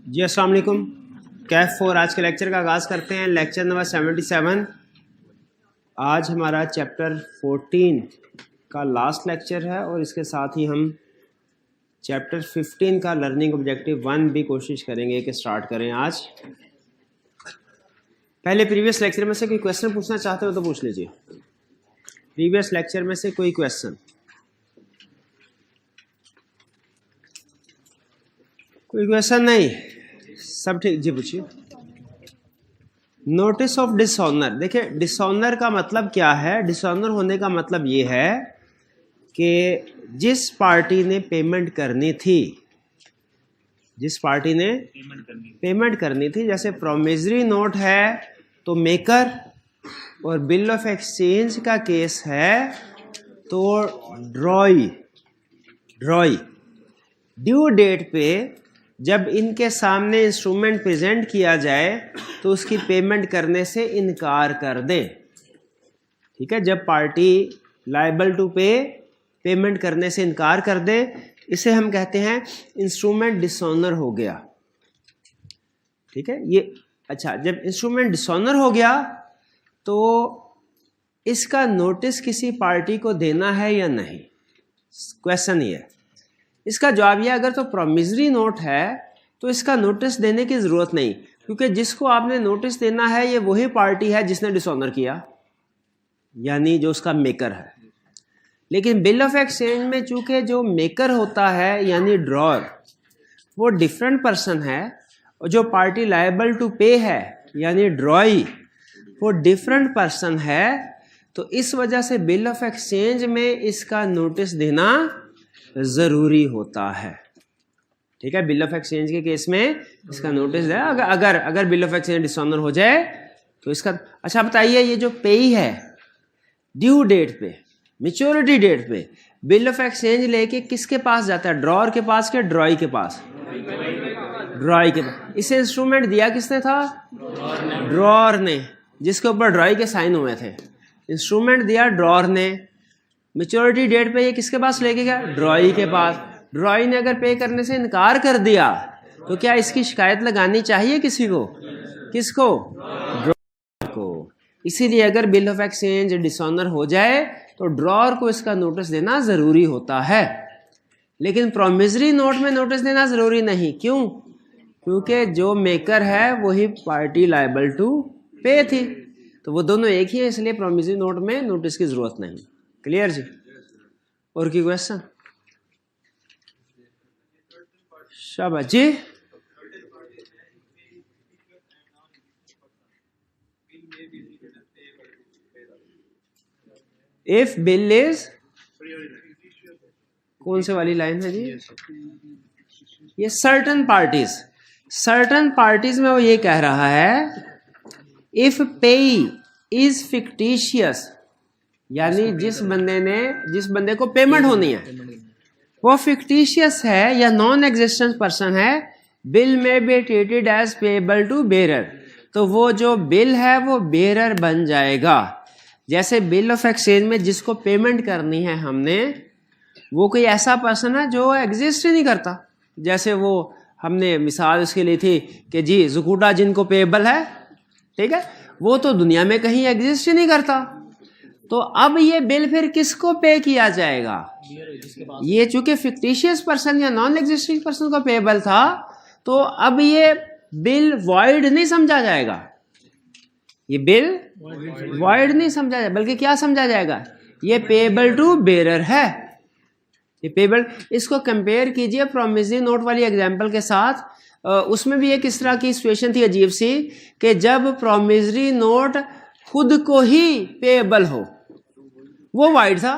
जी अस्सलाम वालेकुम। कैफ 4 आज के लेक्चर का आगाज़ करते हैं। Lecture number 77। आज हमारा चैप्टर 14 का लास्ट लेक्चर है और इसके साथ ही हम चैप्टर 15 का लर्निंग ऑब्जेक्टिव 1 भी कोशिश करेंगे कि स्टार्ट करें आज। पहले प्रीवियस लेक्चर में से कोई क्वेश्चन पूछना चाहते हो तो पूछ लीजिए। प्रीवियस लेक्चर में से कोई क्वेश्चन? कोई क्वेश्चन नहीं, सब ठीक। जी पूछिए। Notice of dishonour. देखिए डिसऑनर का मतलब क्या है? डिसऑनर होने का मतलब ये है कि जिस पार्टी ने पेमेंट करनी थी, जिस पार्टी ने पेमेंट करनी थी, जैसे प्रोमिसरी नोट है तो मेकर, और बिल ऑफ एक्सचेंज का केस है तो ड्रॉई। ड्यू डेट पे जब इनके सामने इंस्ट्रूमेंट प्रेजेंट किया जाए तो उसकी पेमेंट करने से इनकार कर दें। ठीक है, जब पार्टी लायबल टू पे पेमेंट करने से इनकार कर दे, इसे हम कहते हैं इंस्ट्रूमेंट डिसऑनर हो गया। ठीक है, ये अच्छा, जब इंस्ट्रूमेंट डिसऑनर हो गया तो इसका नोटिस किसी पार्टी को देना है या नहीं? क्वेश्चन ये है। इसका जवाब यह, अगर तो प्रोमिसरी नोट है तो इसका नोटिस देने की ज़रूरत नहीं, क्योंकि जिसको आपने नोटिस देना है ये वही पार्टी है जिसने डिसऑनर किया, यानी जो उसका मेकर है। लेकिन बिल ऑफ एक्सचेंज में चूंकि जो मेकर होता है यानी ड्रॉर, वो डिफरेंट पर्सन है, और जो पार्टी लायबल टू पे है यानी ड्रॉई, वो डिफरेंट पर्सन है। तो इस वजह से बिल ऑफ एक्सचेंज में इसका नोटिस देना ज़रूरी होता है। ठीक है, बिल ऑफ एक्सचेंज के केस में इसका नोटिस है। अगर बिल ऑफ एक्सचेंज डिसऑनर हो जाए तो इसका। अच्छा बताइए, ये जो पेई है ड्यू डेट पे, मैच्योरिटी डेट पे बिल ऑफ एक्सचेंज लेके किसके पास जाता है? ड्रॉर के पास के ड्रॉई के पास? ड्रॉई के पास। इसे इंस्ट्रूमेंट दिया किसने था? ड्रॉर ने, जिसके ऊपर ड्रॉई के साइन हुए थे। इंस्ट्रूमेंट दिया ड्रॉर ने, मैच्योरिटी डेट पे ये किसके पास लेके गया? ड्रॉई के पास। ड्रॉई ने अगर पे करने से इनकार कर दिया तो क्या इसकी शिकायत लगानी चाहिए किसी को? किसको? ड्रॉर को। इसीलिए अगर बिल ऑफ एक्सचेंज डिसऑनर हो जाए तो ड्रॉर को इसका नोटिस देना ज़रूरी होता है। लेकिन प्रोमिसरी नोट में नोटिस देना ज़रूरी नहीं। क्यों? क्योंकि जो मेकर है वही पार्टी लायबल टू पे थी, तो वो दोनों एक ही है, इसलिए प्रोमिसरी नोट में नोटिस की ज़रूरत नहीं। क्लियर जी? और की क्वेश्चन? शाबाश जी। इफ बिल इज, कौन से वाली लाइन है जी? ये सर्टन पार्टीज में वो ये कह रहा है इफ पेई इज फिक्टिशियस, यानी जिस बंदे को पेमेंट होनी है वो फिक्टिशियस है या नॉन एग्जिस्टेंट पर्सन है, bill may be treated as payable to bearer, तो वो जो बिल है वो बेरर बन जाएगा। जैसे बिल ऑफ एक्सचेंज में जिसको पेमेंट करनी है हमने, वो कोई ऐसा पर्सन है जो एग्जिस्ट ही नहीं करता। जैसे वो हमने मिसाल उसके लिए थी कि जी ज़ुकूटा जिनको पेएबल है, ठीक है, वो तो दुनिया में कहीं एग्जिस्ट ही नहीं करता। तो अब ये बिल फिर किसको पे किया जाएगा? ये चूंकि फिक्टिशियस पर्सन या नॉन एग्जिस्टिंग पर्सन को पेएबल था, तो अब ये बिल वॉइड नहीं समझा जाएगा। ये बिल वॉइड नहीं समझा जाएगा, बल्कि क्या समझा जाएगा? ये पेएबल टू बेरर है। ये पेएबल, इसको कंपेयर कीजिए प्रोमिसरी नोट वाली एग्जांपल के साथ। उसमें भी एक इस तरह की सिचुएशन थी अजीब सी, कि जब प्रोमिसरी नोट खुद को ही पेएबल हो, वो वाइड था,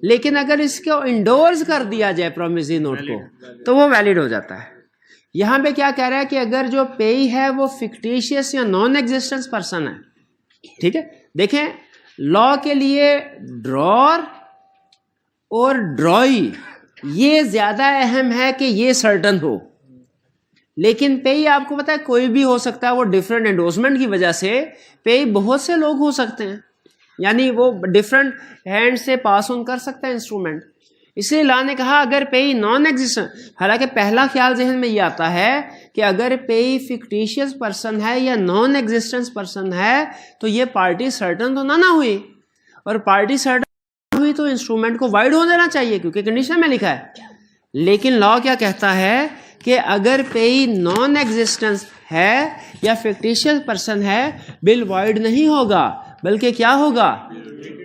लेकिन अगर इसको इंडोर्स कर दिया जाए प्रोमिसरी नोट को तो वो वैलिड हो जाता है। यहां पे क्या कह रहा है कि अगर जो पेई है वो फिक्टिशियस या नॉन एग्जिस्टेंस पर्सन है, ठीक है। देखें, लॉ के लिए ड्रॉर और ड्रॉई ये ज्यादा अहम है कि ये सर्टन हो, लेकिन पेई आपको पता है कोई भी हो सकता है। वो डिफरेंट एंडोर्समेंट की वजह से पेई बहुत से लोग हो सकते हैं, यानी वो डिफरेंट हैंड से पास ऑन कर सकता है इंस्ट्रूमेंट। इसलिए लॉ ने कहा अगर पेई नॉन एग्जिस्टेंट, हालांकि पहला ख्याल जहन में ये आता है कि अगर पेई फिक्टिशियस पर्सन है या नॉन एग्जिस्टेंस पर्सन है तो ये पार्टी सर्टन तो ना हुई, और पार्टी सर्टन हुई तो इंस्ट्रूमेंट को वाइड हो जाना चाहिए क्योंकि कंडीशन में लिखा है। लेकिन लॉ क्या कहता है कि अगर पेई नॉन एग्जिस्टेंस है या फिक्टिशियस पर्सन है, बिल वाइड नहीं होगा बल्कि क्या होगा,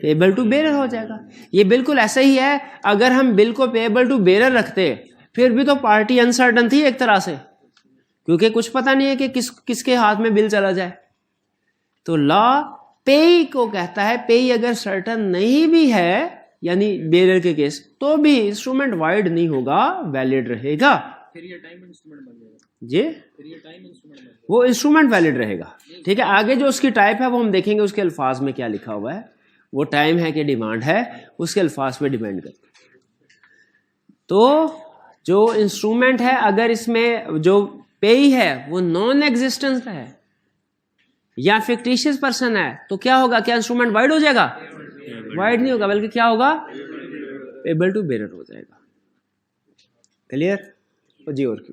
पेएबल टू बेरर हो जाएगा। ये बिल्कुल ऐसा ही है, अगर हम बिल को पेएबल टू बेरर रखते फिर भी तो पार्टी अनसर्टन थी एक तरह से, क्योंकि कुछ पता नहीं है कि किसके हाथ में बिल चला जाए। तो लॉ पेई को कहता है पेई अगर सर्टन नहीं भी है यानी बेरर के केस, तो भी इंस्ट्रूमेंट वाइड नहीं होगा, वैलिड रहेगा। फिर ये टाइम इंस्ट्रूमेंट बन जाएगा जी, फिर ये टाइम इंस्ट्रूमेंट बन जाएगा। वो इंस्ट्रूमेंट वैलिड रहेगा। ठीक है, आगे जो उसकी टाइप है वो हम देखेंगे उसके अल्फाज में क्या लिखा हुआ है, वो टाइम है कि डिमांड है, उसके अल्फाज पे डिपेंड करता है। तो जो इंस्ट्रूमेंट है अगर इसमें जो पेई है वो नॉन एग्जिस्टेंस है या फिक्टिशियस पर्सन है तो क्या होगा, क्या इंस्ट्रूमेंट वाइड हो जाएगा, वाइड नहीं होगा बल्कि क्या होगा, पेएबल टू बेरर हो जाएगा। क्लियर जी। और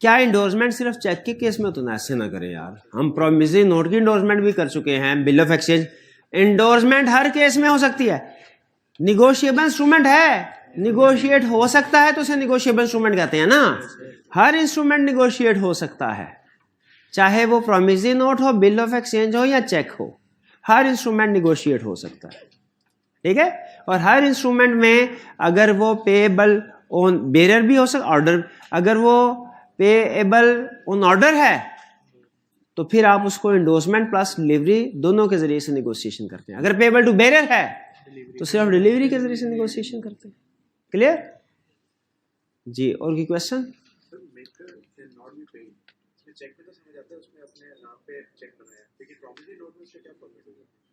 क्या इंडोर्समेंट सिर्फ चेक के केस में, तो ना ऐसे ना करें यार, हम प्रॉमिसरी नोट की इंडोर्समेंट भी कर चुके हैं, bill of exchange. Endorsement her case में हो सकती है, निगोशिएबल इंस्ट्रूमेंट है, निगोशिएट हो सकता है तो उसे निगोशिएबल इंस्ट्रूमेंट कहते हैं ना। हर इंस्ट्रूमेंट निगोशिएट हो सकता है, चाहे वो प्रॉमिसरी नोट हो, बिल ऑफ एक्सचेंज हो या चेक हो, हर इंस्ट्रूमेंट निगोशिएट हो सकता है। ठीक है, और हर इंस्ट्रूमेंट में अगर वो पेएबल ऑन बेरर भी हो सकता, ऑर्डर अगर वो पेएबल ऑन ऑर्डर है तो फिर आप उसको इंडोर्समेंट प्लस डिलीवरी दोनों के जरिए से निगोशिएशन करते हैं। अगर पेएबल टू बेरर है तो सिर्फ डिलीवरी के जरिए से निगोशिएशन करते हैं। क्लियर जी। और की question,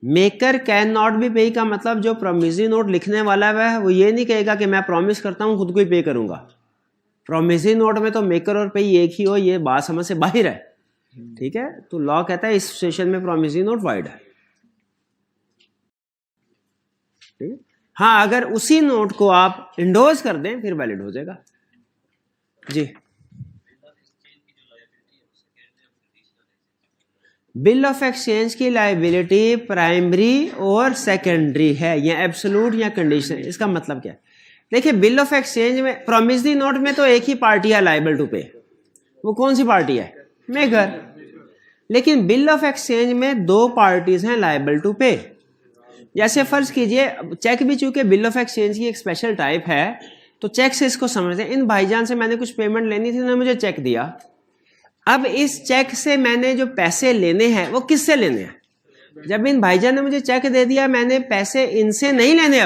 maker can not be पे का मतलब जो प्रॉमिसरी नोट लिखने वाला है वो ये नहीं कहेगा कि मैं प्रॉमिस करता हूं खुद को ही पे करूंगा। प्रॉमिसरी नोट में तो मेकर और पे एक ही हो, ये बात समझ से बाहर है। ठीक है, तो लॉ कहता है इस सेशन में प्रॉमिसरी नोट वाइड है। ठीक है, हाँ अगर उसी नोट को आप इंडोर्स कर दें फिर वैलिड हो जाएगा जी। बिल ऑफ एक्सचेंज की लायबिलिटी प्राइमरी और सेकेंडरी है, या एब्सोल्यूट या कंडीशन। इसका मतलब क्या है, देखिए बिल ऑफ एक्सचेंज में प्रॉमिसरी नोट में तो एक ही पार्टी है लायबल टू पे, वो कौन सी पार्टी है, मेकर। लेकिन बिल ऑफ एक्सचेंज में दो पार्टीज हैं लायबल टू पे। जैसे फर्ज कीजिए चेक भी चूंकि बिल ऑफ एक्सचेंज की एक स्पेशल टाइप है तो चेक से इसको समझते हैं। इन भाईजान से मैंने कुछ पेमेंट लेनी थी, उन्होंने मुझे चेक दिया। अब इस चेक से मैंने जो पैसे लेने हैं वो किससे लेने हैं, जब इन भाईजान ने मुझे चेक दे दिया मैंने पैसे इनसे नहीं लेने।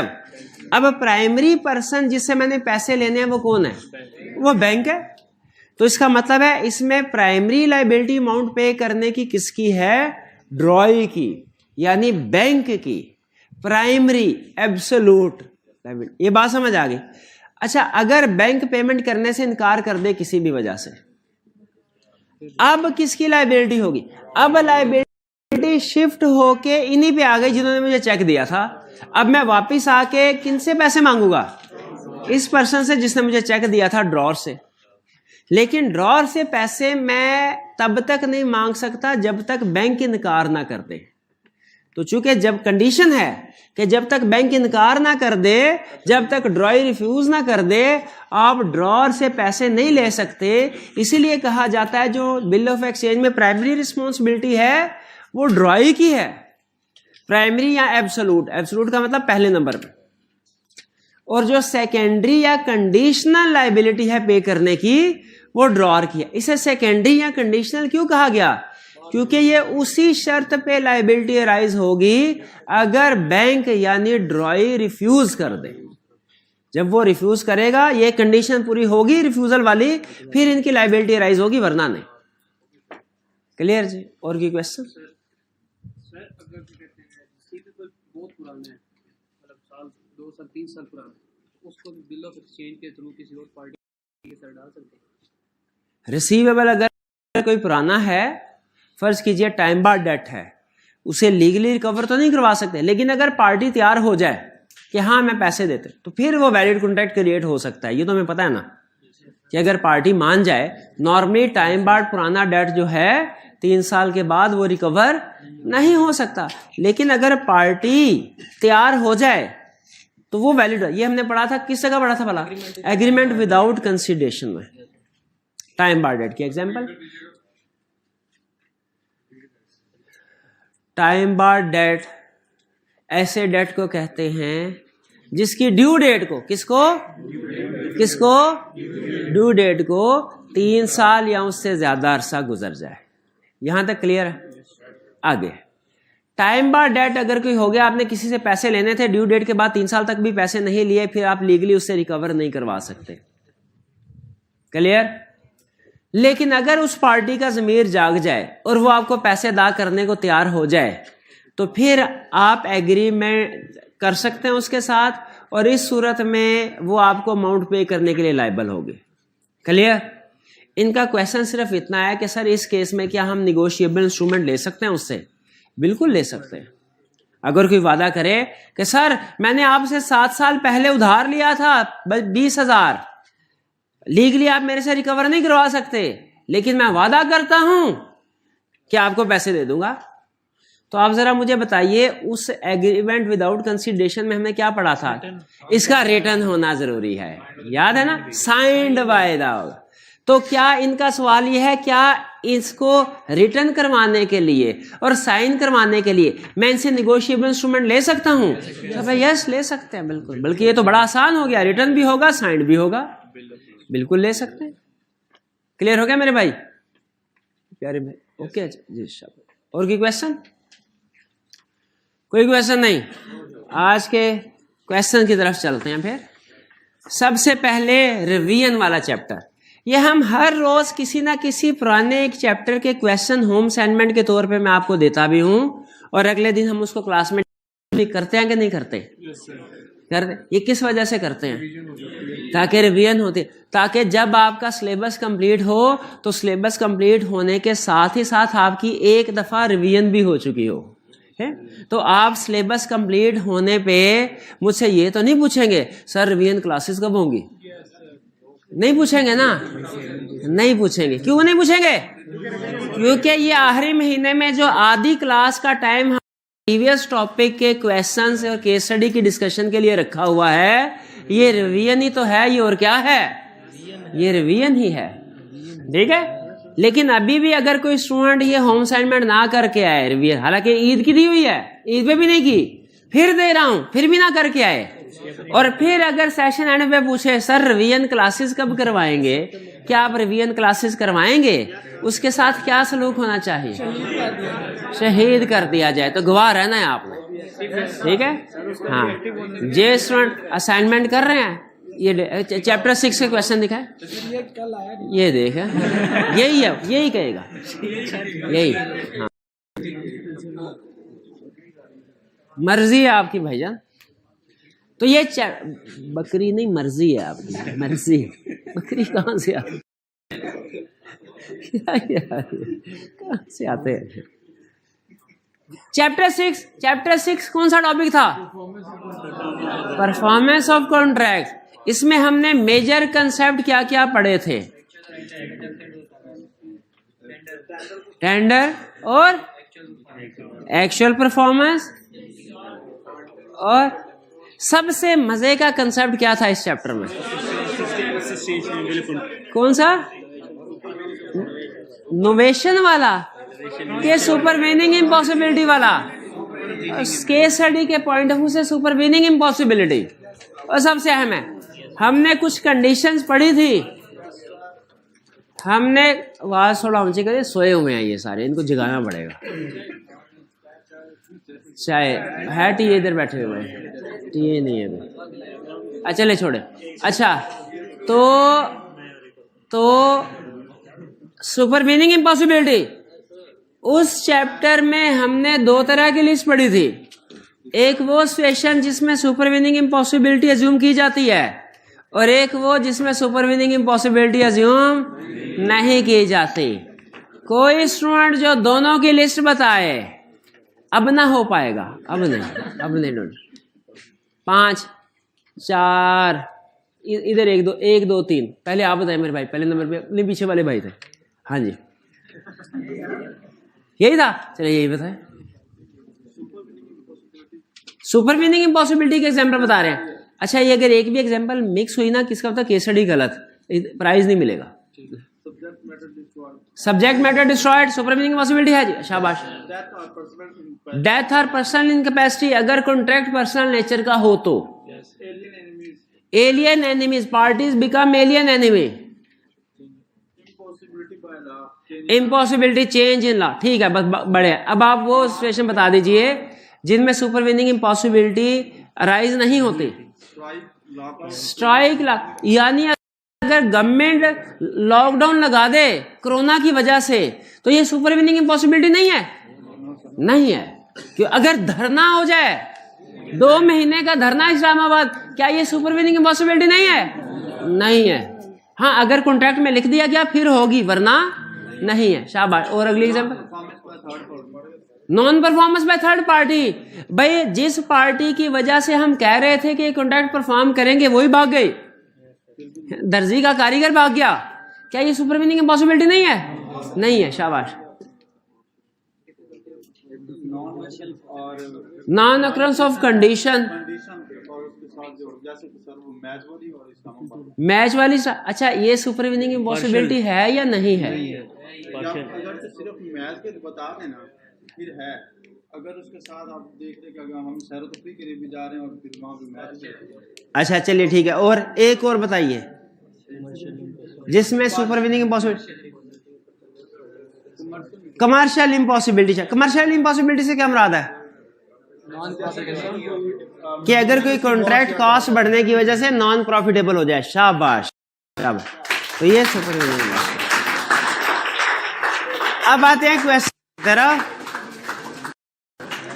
अब प्राइमरी पर्सन जिससे मैंने पैसे लेने हैं वो कौन है, वो बैंक है। तो इसका मतलब है इसमें प्राइमरी लायबिलिटी अमाउंट पे करने की किसकी है, ड्रॉई की, यानी बैंक की प्राइमरी एब्सोल्यूट लायबिलिटी। ये बात समझ आ गई। अच्छा, अगर बैंक पेमेंट करने से इनकार कर दे किसी भी वजह से, अब किसकी लायबिलिटी होगी, अब लायबिलिटी शिफ्ट होके इन्हीं पे आ गई जिन्होंने मुझे चेक दिया था। अब मैं वापस आके किनसे पैसे मांगूंगा, इस पर्सन से जिसने मुझे चेक दिया था ड्रॉर से। लेकिन ड्रॉर से पैसे मैं तब तक नहीं मांग सकता जब तक बैंक इनकार ना कर दे। तो चूंकि जब कंडीशन है कि जब तक बैंक इनकार ना कर दे, जब तक ड्रॉई रिफ्यूज ना कर दे, आप ड्रॉर से पैसे नहीं ले सकते। इसीलिए कहा जाता है जो बिल ऑफ एक्सचेंज में प्राइमरी रिस्पॉन्सिबिलिटी है वो ड्रॉई की है, प्राइमरी या एब्सोल्यूट। एब्सोल्यूट का मतलब पहले नंबर पे। और जो सेकेंडरी या कंडीशनल लायबिलिटी है पे करने की वो ड्रॉर की है। इसे सेकेंडरी या कंडीशनल क्यों कहा गया, क्योंकि ये उसी शर्त पे लायबिलिटी अराइज होगी अगर बैंक यानी ड्रॉई रिफ्यूज कर दे। जब वो रिफ्यूज करेगा, ये कंडीशन पूरी होगी रिफ्यूजल वाली, फिर इनकी लायबिलिटी अराइज होगी, वरना नहीं। क्लियर जी। और की क्वेश्चन, सर अगर कहते हैं कोई बहुत पुराना है, मतलब साल 2 साल 3 साल पुराना, उसको बिल ऑफ एक्सचेंज के थ्रू किसी और पार्टी के साथ डाल सकते हैं। रिसीवेबल अगर कोई पुराना है, फर्ज कीजिए टाइम बार डेट है, उसे लीगली रिकवर तो नहीं करवा सकते, लेकिन अगर पार्टी तैयार हो जाए कि हाँ मैं पैसे देते, तो फिर वो वैलिड कॉन्ट्रैक्ट क्रिएट हो सकता है। ये तो हमें पता है ना कि अगर पार्टी मान जाए, नॉर्मली टाइम बार्ड पुराना डेट जो है 3 साल के बाद वो रिकवर नहीं हो सकता, लेकिन अगर पार्टी तैयार हो जाए तो वो वैलिड है। ये हमने पढ़ा था, किस जगह पढ़ा था भला? एग्रीमेंट विदाउट कंसिडरेशन में, टाइम बार्ड डेट की एग्जांपल। टाइम बार्ड डेट ऐसे डेट को कहते हैं जिसकी ड्यू डेट को, किसको ड्यू डेट को 3 साल या उससे ज्यादा अरसा गुजर जाए। यहां तक क्लियर है? आगे टाइम बार्ड डेट अगर कोई हो गया, आपने किसी से पैसे लेने थे, ड्यू डेट के बाद 3 साल तक भी पैसे नहीं लिए, फिर आप लीगली उससे रिकवर नहीं करवा सकते। क्लियर? लेकिन अगर उस पार्टी का ज़मीर जाग जाए और वो आपको पैसे अदा करने को तैयार हो जाए, तो फिर आप एग्रीमेंट कर सकते हैं उसके साथ, और इस सूरत में वो आपको अमाउंट पे करने के लिए लायबल होगी। क्लियर? इनका क्वेश्चन सिर्फ इतना है कि सर इस केस में क्या हम निगोशिएबल इंस्ट्रूमेंट ले सकते हैं उससे? बिल्कुल ले सकते हैं। अगर कोई वादा करे कि सर मैंने आपसे 7 साल पहले उधार लिया था 20,000, लीगली आप मेरे से रिकवर नहीं करवा सकते, लेकिन मैं वादा करता हूं कि आपको पैसे दे दूंगा, तो आप जरा मुझे बताइए उस एग्रीमेंट विदाउट कंसिडरेशन में हमने क्या पढ़ा था? इसका रिटर्न होना जरूरी है, याद है ना? Signed by the. तो क्या इनका सवाल यह है, क्या इसको रिटर्न करवाने के लिए और साइन करवाने के लिए मैं इनसे निगोशिएबल इंस्ट्रूमेंट ले सकता हूं? तो भाई यस, ले सकते हैं बिल्कुल, बल्कि ये तो बड़ा आसान हो गया, रिटर्न भी होगा साइन भी होगा, बिल्कुल ले सकते हैं। क्लियर हो गया मेरे भाई प्यारे भाई? ओके जी शाबाश। और कोई क्वेश्चन? कोई क्वेश्चन नहीं? आज के क्वेश्चन की तरफ चलते हैं। फिर सबसे पहले रिवीजन वाला चैप्टर, ये हम हर रोज किसी ना किसी पुराने एक चैप्टर के क्वेश्चन होम असाइनमेंट के तौर पे मैं आपको देता भी हूं, और अगले दिन हम उसको क्लास में करते हैं कि नहीं करते? करते। ये किस वजह से करते हैं? ताकि रिवीजन होती, ताकि जब आपका सिलेबस कंप्लीट हो तो सिलेबस कंप्लीट होने के साथ ही साथ आपकी एक दफा रिवीजन भी हो चुकी हो है। तो आप सिलेबस कंप्लीट होने पे मुझसे ये तो नहीं पूछेंगे सर रिवीजन क्लासेस कब होंगी? नहीं पूछेंगे ना? नहीं पूछेंगे। क्यों नहीं पूछेंगे? क्योंकि ये आखिरी महीने में जो आधी क्लास का टाइम प्रीवियस टॉपिक के क्वेश्चंस और केस स्टडी की डिस्कशन के लिए रखा हुआ है, ये रिवीजन ही तो है। ये और क्या है? ये रिवीजन ही है, ठीक है। लेकिन अभी भी अगर कोई स्टूडेंट ये होम असाइनमेंट ना करके आए रिवीजन, हालांकि ईद की दी हुई है, ईद पे भी नहीं की, फिर दे रहा हूं, फिर भी ना करके आए, और फिर अगर सेशन एंड पे पूछे सर रिवीजन क्लासेस कब करवाएंगे, क्या आप रिवीजन क्लासेस करवाएंगे, उसके साथ क्या सलूक होना चाहिए? शहीद कर दिया जाए। तो गवाह रहना है आपने, ठीक है। हाँ, जे स्टूडेंट असाइनमेंट कर रहे हैं, ये चैप्टर 6 का क्वेश्चन दिखा है, ये देख, यही है, यही कहेगा, यही। हाँ, मर्जी है आपकी भाईजान। तो ये बकरी नहीं, मर्जी है आपकी, मर्जी। बकरी कहाँ से आती? कहाँ से आते हैं? चैप्टर 6 कौन सा टॉपिक था? Performance of contract. इसमें हमने मेजर कंसेप्ट क्या क्या पढ़े थे? टेंडर और एक्चुअल परफॉर्मेंस, और सबसे मजे का कंसेप्ट क्या था इस चैप्टर में? कौन सा? नोवेशन वाला के सुपरवीनिंग इम्पॉसिबिलिटी वाला, केस स्टडी के पॉइंट ऑफ व्यू से सुपरवीनिंग इम्पॉसिबिलिटी। और सबसे अहम है, हमने कुछ कंडीशंस पढ़ी थी, हमने आवाज थोड़ा ऊंची करिए, सोए हुए हैं ये सारे, इनको जगाना पड़ेगा। चाहे है टी इधर बैठे हुए हैं, टी नहीं है अभी, अच्छा ले छोड़े। अच्छा, तो सुपरवीनिंग इम्पॉसिबिलिटी, उस चैप्टर में हमने 2 तरह की लिस्ट पढ़ी थी। एक वो सिचुएशन जिसमें सुपरवीनिंग इम्पॉसिबिलिटी अज्यूम की जाती है, और एक वो जिसमें सुपरवीनिंग इम्पॉसिबिलिटी अज्यूम नहीं की जाती। कोई स्टूडेंट जो दोनों की लिस्ट बताए, अब ना हो पाएगा, अब नहीं डोंट। 5 4 इधर 1 2 3। पहले आप बताएं मेरे भाई, पहले नंबर पे नहीं पीछे वाले भाई थे। हाँ जी यही था, चलिए यही बताएं। सुपर मीनिंग इम्पॉसिबिलिटी के एग्जाम्पल बता रहे हैं। अच्छा ये अगर एक भी एग्जाम्पल मिक्स हुई ना, किसका होता केस स्टडी गलत, प्राइज नहीं मिलेगा। Subject matter destroyed, super meaning impossibility है जी, शाबाश। डेथ और पर्सनल इनकैपेसिटी, अगर कॉन्ट्रैक्ट पर्सनल नेचर का हो तो। Alien enemies, parties become alien enemy. Impossibility change in law, ठीक है बस बड़े। अब आप वो सिचुएशन बता दीजिए जिनमें सुपर मीनिंग इम्पॉसिबिलिटी अराइज नहीं होती। स्ट्राइक लॉ, यानी अगर गवर्नमेंट लॉकडाउन लगा दे कोरोना की वजह से तो ये सुपर मीनिंग इम्पॉसिबिलिटी नहीं है, नहीं है। क्यों? अगर धरना हो जाए 2 महीने का धरना इस्लामाबाद, क्या ये सुपर मीनिंग इम्पॉसिबिलिटी नहीं है? नहीं है। हाँ अगर कॉन्ट्रैक्ट में लिख दिया गया फिर होगी, वरना नहीं है। शाबाश। और अगली example, non performance by third party. भाई जिस पार्टी की वजह से हम कह रहे थे कि कॉन्ट्रैक्ट परफॉर्म करेंगे वही भाग गई, दर्जी का कारीगर भाग गया, क्या ये सुपर मीनिंग इम्पॉसिबिलिटी नहीं है? नहीं है। शाबाश। नॉन अक्ररेंस ऑफ कंडीशन, मैच वाली। अच्छा ये सुपर मीनिंग इम्पॉसिबिलिटी है या नहीं है? अगर तो सिर्फ मैच के बता देना फिर है, अगर उसके साथ आप देख रहे कि अगर हम सैर तफरीह के लिए भी जा रहे हैं और फिर वहाँ पे मैच। अच्छा चलिए ठीक है, और एक और बताइए जिसमें super meaning impossibility. Commercial impossibility. Commercial impossibility से क्या मुराद है? कि अगर कोई कॉन्ट्रैक्ट कॉस्ट बढ़ने की वजह से नॉन प्रॉफिटेबल हो जाए। शाबाश शाबाश। तो ये सुपर मीनिंग। अब आते हैं क्वेश्चन की तरफ,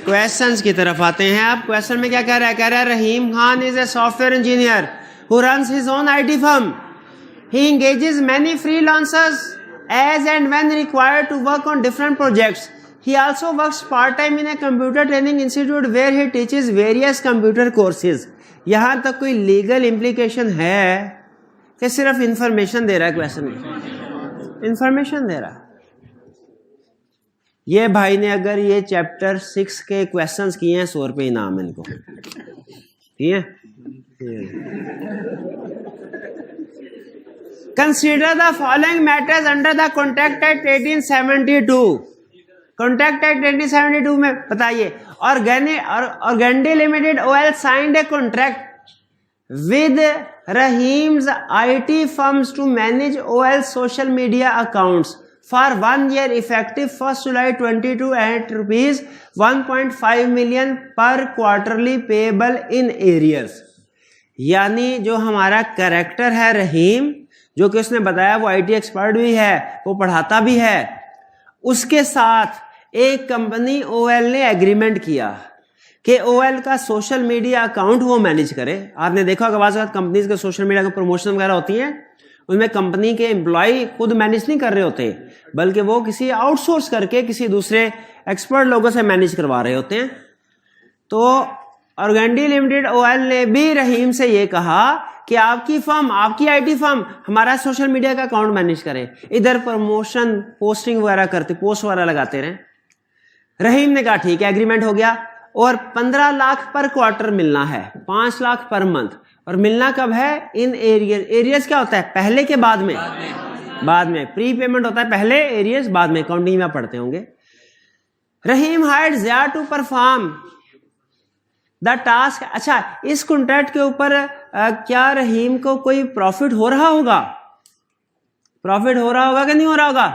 क्वेश्चंस की तरफ आते हैं। अब क्वेश्चन में क्या कह रहा है? कह रहा है Rahim Khan is a software engineer who runs his own IT firm. He engages many freelancers as and when required to work on different projects. He also works part-time in a computer training institute where he teaches various computer courses. यहाँ तक कोई legal implication है कि सिर्फ information दे रहा है? Question में information दे रहा है। ये भाई ने अगर ये चैप्टर 6 के क्वेश्चंस किए हैं 100 रुपये इनाम इनको, ठीक है। Consider the following matters under the contract act 1872। Contract act 1872 में बताइए, Organdy limited OL signed a contract with Rahim's IT firms to manage OL social media accounts for 1 year effective 1st July 22 at rupees 1.5 million per quarterly payable in arrears। यानी जो हमारा character है रहीम, जो कि उसने बताया वो आईटी एक्सपर्ट भी है, वो पढ़ाता भी है, उसके साथ एक कंपनी ओएल ने एग्रीमेंट किया कि ओएल का सोशल मीडिया अकाउंट वो मैनेज करे। आपने देखा होगा बात कंपनीज के सोशल मीडिया का प्रमोशन वगैरह होती है, उसमें कंपनी के एम्प्लॉय खुद मैनेज नहीं कर रहे होते, बल्कि वो किसी आउटसोर्स करके किसी दूसरे एक्सपर्ट लोगों से मैनेज करवा रहे होते हैं। तो ऑर्गेंडी लिमिटेड ओएल ने भी रहीम से ये कहा कि आपकी फर्म, आपकी आईटी फर्म हमारा सोशल मीडिया का अकाउंट मैनेज करे, इधर प्रमोशन पोस्टिंग वगैरह करते, पोस्ट वगैरह लगाते रहे। रहीम ने कहा ठीक है, एग्रीमेंट हो गया। और 15 लाख पर क्वार्टर मिलना है, 5 लाख पर मंथ। और मिलना कब है? In arrears. एरियर्स क्या होता है? पहले के बाद में? बाद में। प्री पेमेंट होता है पहले, एरियर्स बाद में, अकाउंटिंग में आप पढ़ते होंगे। Rahim hired Zia to perform the task. अच्छा इस कॉन्ट्रैक्ट के ऊपर क्या रहीम को कोई प्रॉफिट हो रहा होगा? प्रॉफिट हो रहा होगा कि नहीं हो रहा होगा?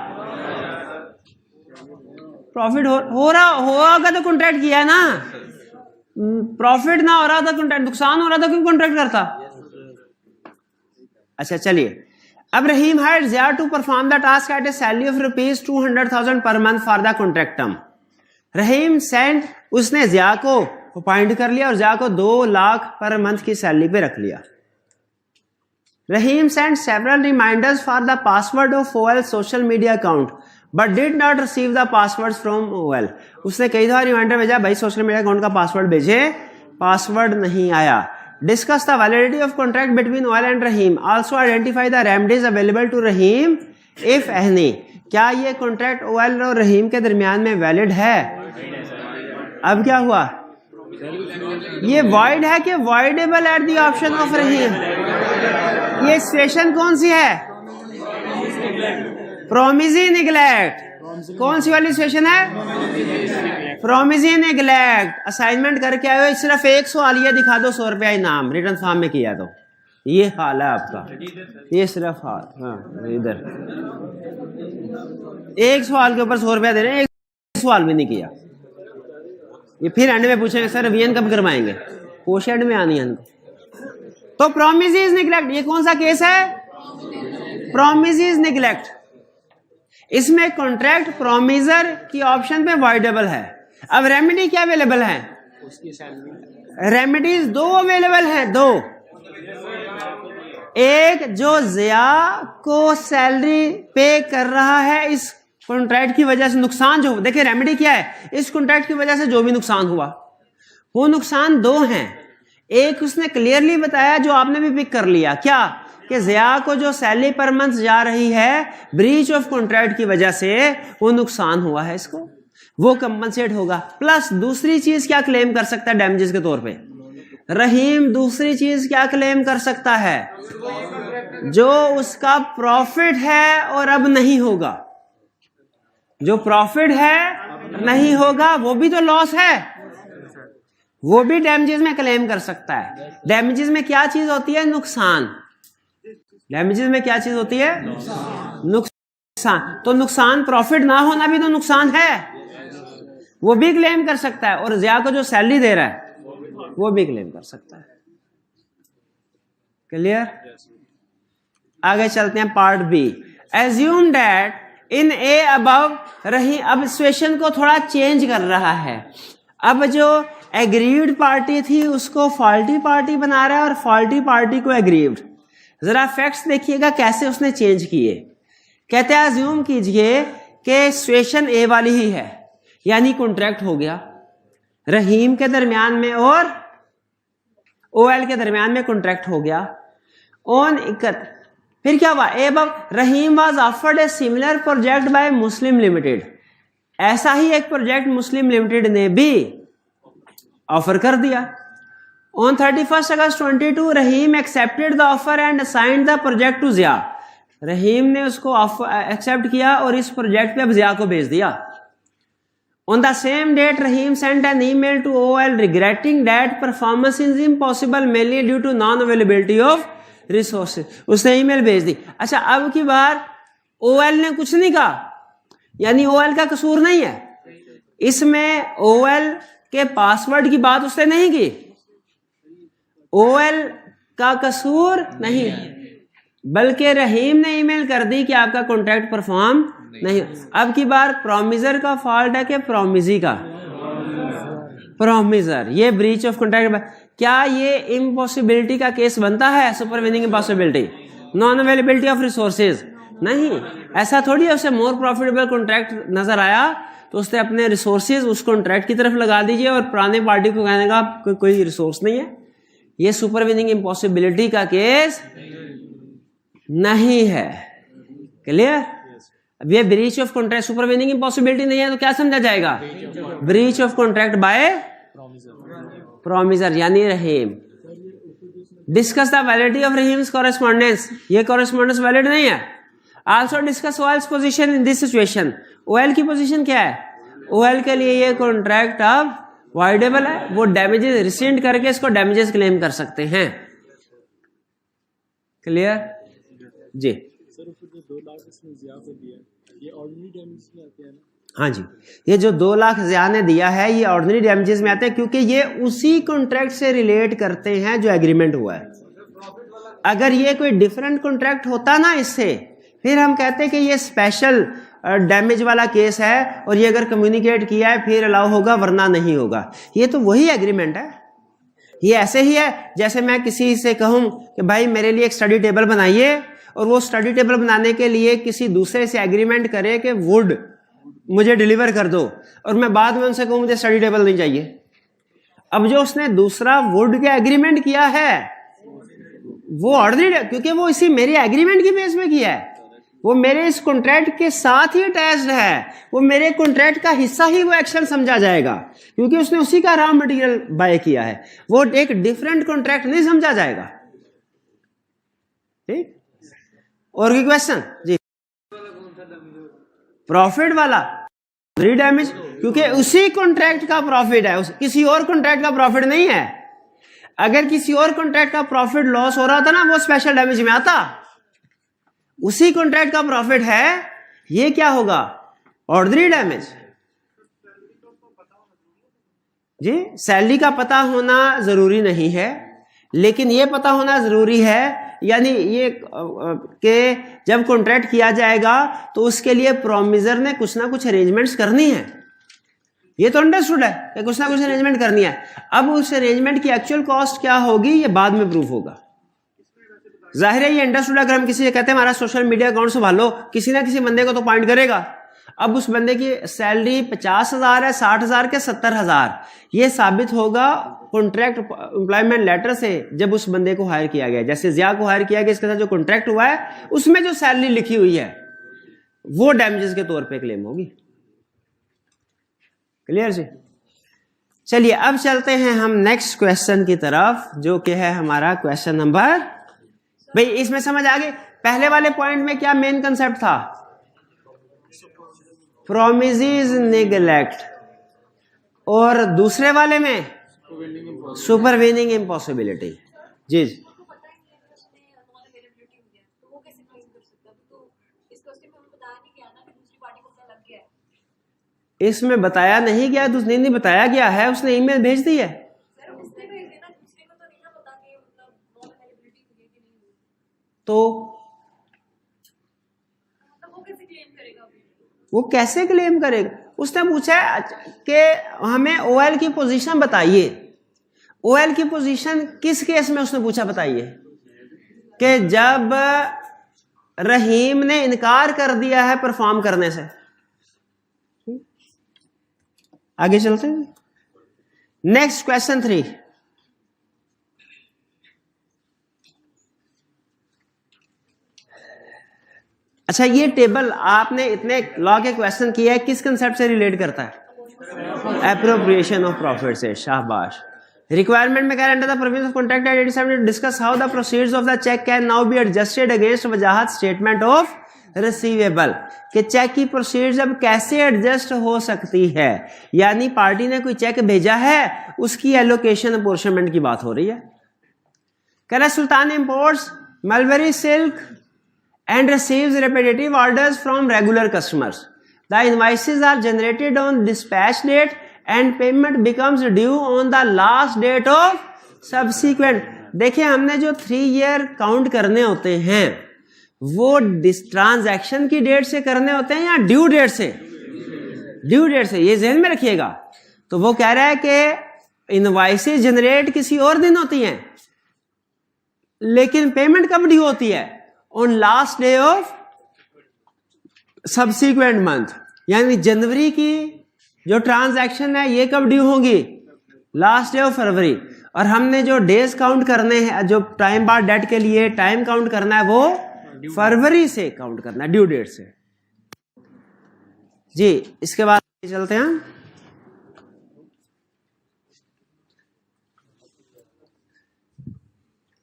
प्रॉफिट हो रहा होगा तो कॉन्ट्रैक्ट किया है ना। प्रॉफिट ना हो रहा था कॉन्ट्रैक्ट, नुकसान हो रहा था, क्यों कॉन्ट्रैक्ट करता? अच्छा चलिए, अब Rahim hired Zia to perform the task at a salary of rupees 200,000 per month for the contract term. Rahim sent, उसने ज़िया को अपॉइंट कर लिया और ज़िया को 2 लाख पर मंथ की सैलरी पे रख लिया। Rahim sent several reminders for the password of OL social media account. But did not receive the password from OL। उसने कई दफा रिमाइंडर भेजा, भाई सोशल मीडिया अकाउंट का पासवर्ड भेजे, पासवर्ड नहीं आया। Discuss the validity of contract between OL and Rahim, also identify the remedies available to Rahim if any. क्या ये कॉन्ट्रैक्ट OL और रहीम के दरमियान में वैलिड है? अब क्या हुआ? ये वॉइड है कि voidable at the option of Rahim? ये सिचुएशन कौन सी है? Promisee neglect. कौन सी वाली सिचुएशन है? Promisee neglect. असाइनमेंट करके आए हो, सिर्फ एक सवाल ये दिखा दो, 100 रुपया इनाम रिटर्न फॉर्म में किया तो ये हाल है आपका। ये सिर्फ हाल, हाँ इधर एक सवाल के ऊपर 100 रुपया दे रहे हैं, एक सवाल भी नहीं किया। ये फिर एंड में पूछेंगे सर रिवीजन कब करवाएंगे, पोस्ट एंड में आनी है इनको। तो प्रोमिस निगलेक्ट, ये कौन सा केस है? Promise neglect. इसमें कॉन्ट्रैक्ट प्रोमिसर की ऑप्शन पे वॉइडेबल है। अब रेमेडी क्या अवेलेबल है? रेमेडीज 2 अवेलेबल है, 2। एक जो जिया को सैलरी पे कर रहा है इस कॉन्ट्रैक्ट की वजह से नुकसान जो, देखिए रेमेडी क्या है, इस कॉन्ट्रैक्ट की वजह से जो भी नुकसान हुआ, वो नुकसान 2 हैं। एक उसने क्लियरली बताया जो आपने भी पिक कर लिया, क्या कि जिया को जो सैलरी पर मंथ जा रही है ब्रीच ऑफ कॉन्ट्रैक्ट की वजह से वो नुकसान हुआ है, इसको वो कंपनसेट होगा। प्लस दूसरी चीज क्या क्लेम कर सकता है डैमेजेस के तौर पे? रहीम दूसरी चीज क्या क्लेम कर सकता है? जो उसका प्रॉफिट है और अब नहीं होगा, जो प्रॉफिट है नहीं होगा, वो भी तो लॉस है, वो भी डैमेजेस में क्लेम कर सकता है। डैमेजेस में क्या चीज होती है? नुकसान। डैमेजेस में क्या चीज होती है? नुकसान। तो नुकसान, प्रॉफिट ना होना भी तो नुकसान है, वो भी क्लेम कर सकता है। और जिया को जो सैलरी दे रहा है वो भी क्लेम कर सकता है। क्लियर? आगे चलते हैं part B. Assume that in a above रही, अब सिचुएशन को थोड़ा चेंज कर रहा है। अब जो एग्रीड पार्टी थी उसको फॉल्टी पार्टी बना रहा है और फॉल्टी पार्टी को एग्रीड। जरा फैक्ट्स देखिएगा कैसे उसने चेंज किए। कहते हैं अज्यूम कीजिए कि सिचुएशन ए वाली ही है, यानी कॉन्ट्रैक्ट हो गया रहीम के दरमियान में और OL के दरमियान में कॉन्ट्रैक्ट हो गया ऑन इकत। फिर क्या हुआ? Rahim was offered a similar project by Muslim limited. ऐसा ही एक प्रोजेक्ट मुस्लिम लिमिटेड ने भी ऑफर कर दिया। On 31 August 22 Rahim accepted the offer and assigned the project to Zia. Rahim ने उसको एक्सेप्ट किया और इस प्रोजेक्ट पे अब जिया को भेज दिया। On the same date, Rahim sent an email to OL regretting that performance is impossible mainly due to non-availability of resources. उसने ईमेल भेज दी। अच्छा, अब की बार OL ने कुछ नहीं कहा, यानी OL का कसूर नहीं है इसमें। OL के पासवर्ड की बात उसने नहीं की, OL का कसूर नहीं, बल्कि रहीम ने ईमेल कर दी कि आपका कॉन्ट्रैक्ट परफॉर्म नहीं। अब की बार प्रोमिसर का फॉल्ट है कि प्रोमिसी का? प्रोमिसर। ये ब्रीच ऑफ कॉन्ट्रैक्ट। क्या ये इम्पॉसिबिलिटी का केस बनता है? Supervening impossibility, non availability of resources नहीं। ऐसा थोड़ी है उसे मोर प्रॉफिटेबल कॉन्ट्रैक्ट नजर आया तो उसने अपने रिसोर्सेज उस कॉन्ट्रैक्ट की तरफ लगा दीजिए और पुराने पार्टी को कहने का कोई रिसोर्स नहीं है। ये सुपरवीनिंग इम्पॉसिबिलिटी का केस नहीं है। क्लियर? अब ये breach of contract, supervening impossibility नहीं है तो क्या समझा जाएगा? Breach of contract by promisor यानी Rahim. Discuss the validity of Rahim's correspondence. ये कॉरेस्पॉन्डेंस वैलिड नहीं है। Also discuss OL's position in this situation. OL की पोजीशन क्या है? OL के लिए ये कॉन्ट्रैक्ट अब वॉइडेबल है, वो डैमेजेस रिसेंड करके इसको डैमेजेस क्लेम कर सकते हैं। क्लियर जी? जो 2 लाख इसने जिया को दिया ये ऑर्डिनरी डैमेज में आते हैं ना? हाँ जी, ये जो 2 लाख जिया ने दिया है ये ऑर्डिनरी डैमेजेस में आते हैं क्योंकि ये उसी कॉन्ट्रैक्ट से रिलेट करते हैं जो एग्रीमेंट हुआ है। अगर ये कोई डिफरेंट कॉन्ट्रैक्ट होता ना इससे, फिर हम कहते हैं कि ये स्पेशल डैमेज वाला केस है और ये अगर कम्युनिकेट किया है फिर अलाउ होगा वरना नहीं होगा। ये तो वही एग्रीमेंट है। ये ऐसे ही है जैसे मैं किसी से कहूं कि भाई मेरे लिए एक स्टडी टेबल बनाइए और वो स्टडी टेबल बनाने के लिए किसी दूसरे से एग्रीमेंट करे कि वुड मुझे डिलीवर कर दो, और मैं बाद में उनसे कहूं मुझे स्टडी टेबल नहीं चाहिए। अब जो उसने दूसरा वुड के एग्रीमेंट किया है वो ऑर्डिनरी, क्योंकि वो इसी मेरी एग्रीमेंट की बेस पे किया है, वो मेरे इस कॉन्ट्रैक्ट के साथ ही अटैच्ड है, वो मेरे कॉन्ट्रैक्ट का हिस्सा ही वो एक्शन समझा जाएगा, क्योंकि उसने उसी का रॉ मटेरियल बाय किया है, वो एक डिफरेंट कॉन्ट्रैक्ट नहीं समझा जाएगा। ठीक, और कोई क्वेश्चन? जी, प्रॉफिट वाला डैमेज, क्योंकि उसी कॉन्ट्रैक्ट का प्रॉफिट है, किसी और कॉन्ट्रैक्ट का प्रॉफिट नहीं है। अगर किसी और कॉन्ट्रैक्ट का प्रॉफिट लॉस हो रहा था ना, वो स्पेशल डैमेज में आता। उसी कॉन्ट्रैक्ट का प्रॉफिट है, ये क्या होगा? Ordinary damage. जी, सैलरी का पता होना जरूरी नहीं है, लेकिन ये पता होना जरूरी है, यानी ये कि जब कॉन्ट्रैक्ट किया जाएगा तो उसके लिए प्रोमिसर ने कुछ ना कुछ अरेंजमेंट्स करनी है। ये तो अंडरस्टूड है कि कुछ ना कुछ अरेंजमेंट करनी है। अब उस अरेंजमेंट की एक्चुअल कॉस्ट क्या होगी ये बाद में प्रूफ होगा। जाहिर है ये अंडरस्टूड। अगर हम किसी से कहते हैं हमारा सोशल मीडिया अकाउंट संभालो, किसी ना किसी बंदे को तो पॉइंट करेगा। अब उस बंदे की सैलरी 50,000 है, 60,000 के 70,000, ये साबित होगा कॉन्ट्रैक्ट एम्प्लॉयमेंट लेटर से जब उस बंदे को हायर किया गया। जैसे जिया को हायर किया गया, इसके साथ जो कॉन्ट्रैक्ट हुआ है उसमें जो सैलरी लिखी हुई है वो डैमेजेस के तौर पे क्लेम होगी। क्लियर जी? चलिए अब चलते हैं हम नेक्स्ट क्वेश्चन की तरफ, जो कि है हमारा क्वेश्चन नंबर। भाई इसमें समझ आ गई? पहले वाले पॉइंट में क्या मेन कंसेप्ट था? प्रोमिसेस नेग्लेक्ट, और दूसरे वाले में सुपरवीनिंग इम्पॉसिबिलिटी। जी, इसमें बताया नहीं गया, दूसरे नहीं बताया गया है, उसने ईमेल भेज दी है। तो वो कैसे क्लेम करेगा? उसने पूछा कि हमें ओएल की पोजीशन बताइए। ओएल की पोजीशन किस केस में उसने पूछा? बताइए कि जब रहीम ने इनकार कर दिया है परफॉर्म करने से। आगे चलते हैं, नेक्स्ट क्वेश्चन 3। अच्छा, ये टेबल आपने इतने लॉ के क्वेश्चन किया है, किस कंसेप्ट से रिलेट करता है? एप्रोप्रिएशन ऑफ प्रॉफिट से। शाबाश। रिक्वायरमेंट में कह रहे हैं under the provisions of contract act 87 to discuss how the proceeds of the cheque can now be adjusted against Wajahat statement of receivable, कि चेक की प्रोसीड्स अब कैसे एडजस्ट हो सकती है। यानी पार्टी ने कोई चेक भेजा है, उसकी एलोकेशन अपोर्शनमेंट की बात हो रही है। कह रहा है Sultan imports mulberry silk and receives repetitive orders from regular customers. The invoices are generated on dispatch date and payment becomes due on the last date of subsequent. देखिए, हमने जो 3 ईयर काउंट करने होते हैं वो ट्रांजैक्शन की डेट से करने होते हैं या ड्यू डेट से? ड्यू डेट से, ये ध्यान में रखिएगा। तो वो कह रहा है कि इनवॉइसेस जनरेट किसी और दिन होती हैं, लेकिन पेमेंट कब ड्यू होती है? On last day of subsequent month. यानी जनवरी की जो ट्रांजैक्शन है ये कब ड्यू होगी? Last day of February. और हमने जो डेज काउंट करने हैं, जो टाइम बार डेट के लिए टाइम काउंट करना है, वो फरवरी से काउंट करना है, ड्यू डेट से। जी, इसके बाद चलते हैं।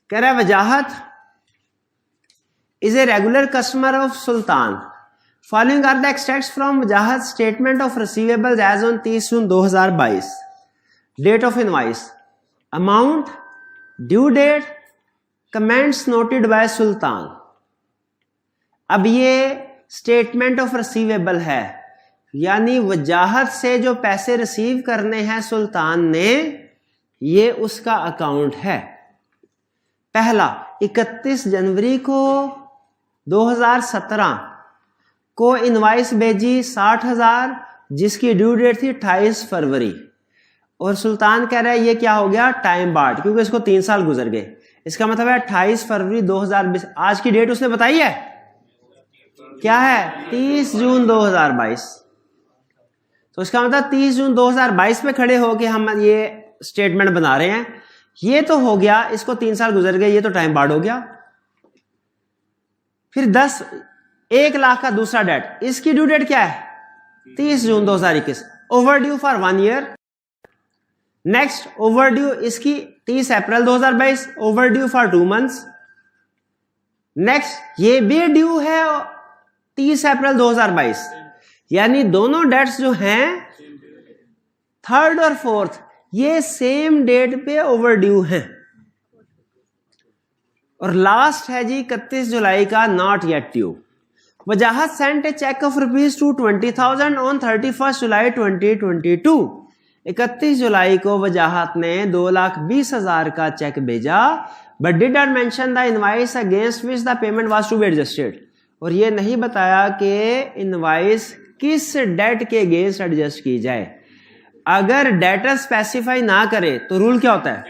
कह रहा है वजाहत is a regular customer of Sultan. Following are the extracts from Wajahat statement of receivables as on 30 June 2022. Date of invoice, amount, due date, comments noted by Sultan. अब ये स्टेटमेंट ऑफ रिसीवेबल है, यानी वजाहत से जो पैसे receive करने हैं सुल्तान ने, ये उसका अकाउंट है। पहला 31 जनवरी को 2017 को इनवाइस भेजी 60,000, जिसकी ड्यू डेट थी 28 फरवरी। और सुल्तान कह रहा है ये क्या हो गया? टाइम बार्ड, क्योंकि इसको 3 साल गुजर गए। इसका मतलब है 28 फरवरी 2020। आज की डेट उसने बताई है क्या है? 30 जून 2022। तो इसका मतलब 30 जून 2022 पे खड़े होके हम ये स्टेटमेंट बना रहे हैं। ये तो हो गया, इसको 3 साल गुजर गए, ये तो टाइम बार्ड हो गया। फिर 1 लाख का दूसरा डेट, इसकी ड्यू डेट क्या है? 30 जून 2021, over due for 1 year. Next over due इसकी 30 अप्रैल 2022, over due for 2 months. Next ये भी ड्यू है 30 अप्रैल 2022, यानी दोनों डेट्स जो हैं 3rd और 4th ये सेम डेट पे ओवर ड्यू हैं। और लास्ट है जी 31 जुलाई का not yet due. Wajahat sent a cheque of ₹20,000 on 31 July 2022। 31 जुलाई को वजाहत ने 2,20,000 का चेक भेजा, but did not mention the invoice against which the payment was to be adjusted. और ये नहीं बताया कि इनवाइस किस डेट के अगेंस्ट एडजस्ट की जाए। अगर डेटर स्पेसिफाई ना करे तो रूल क्या होता है?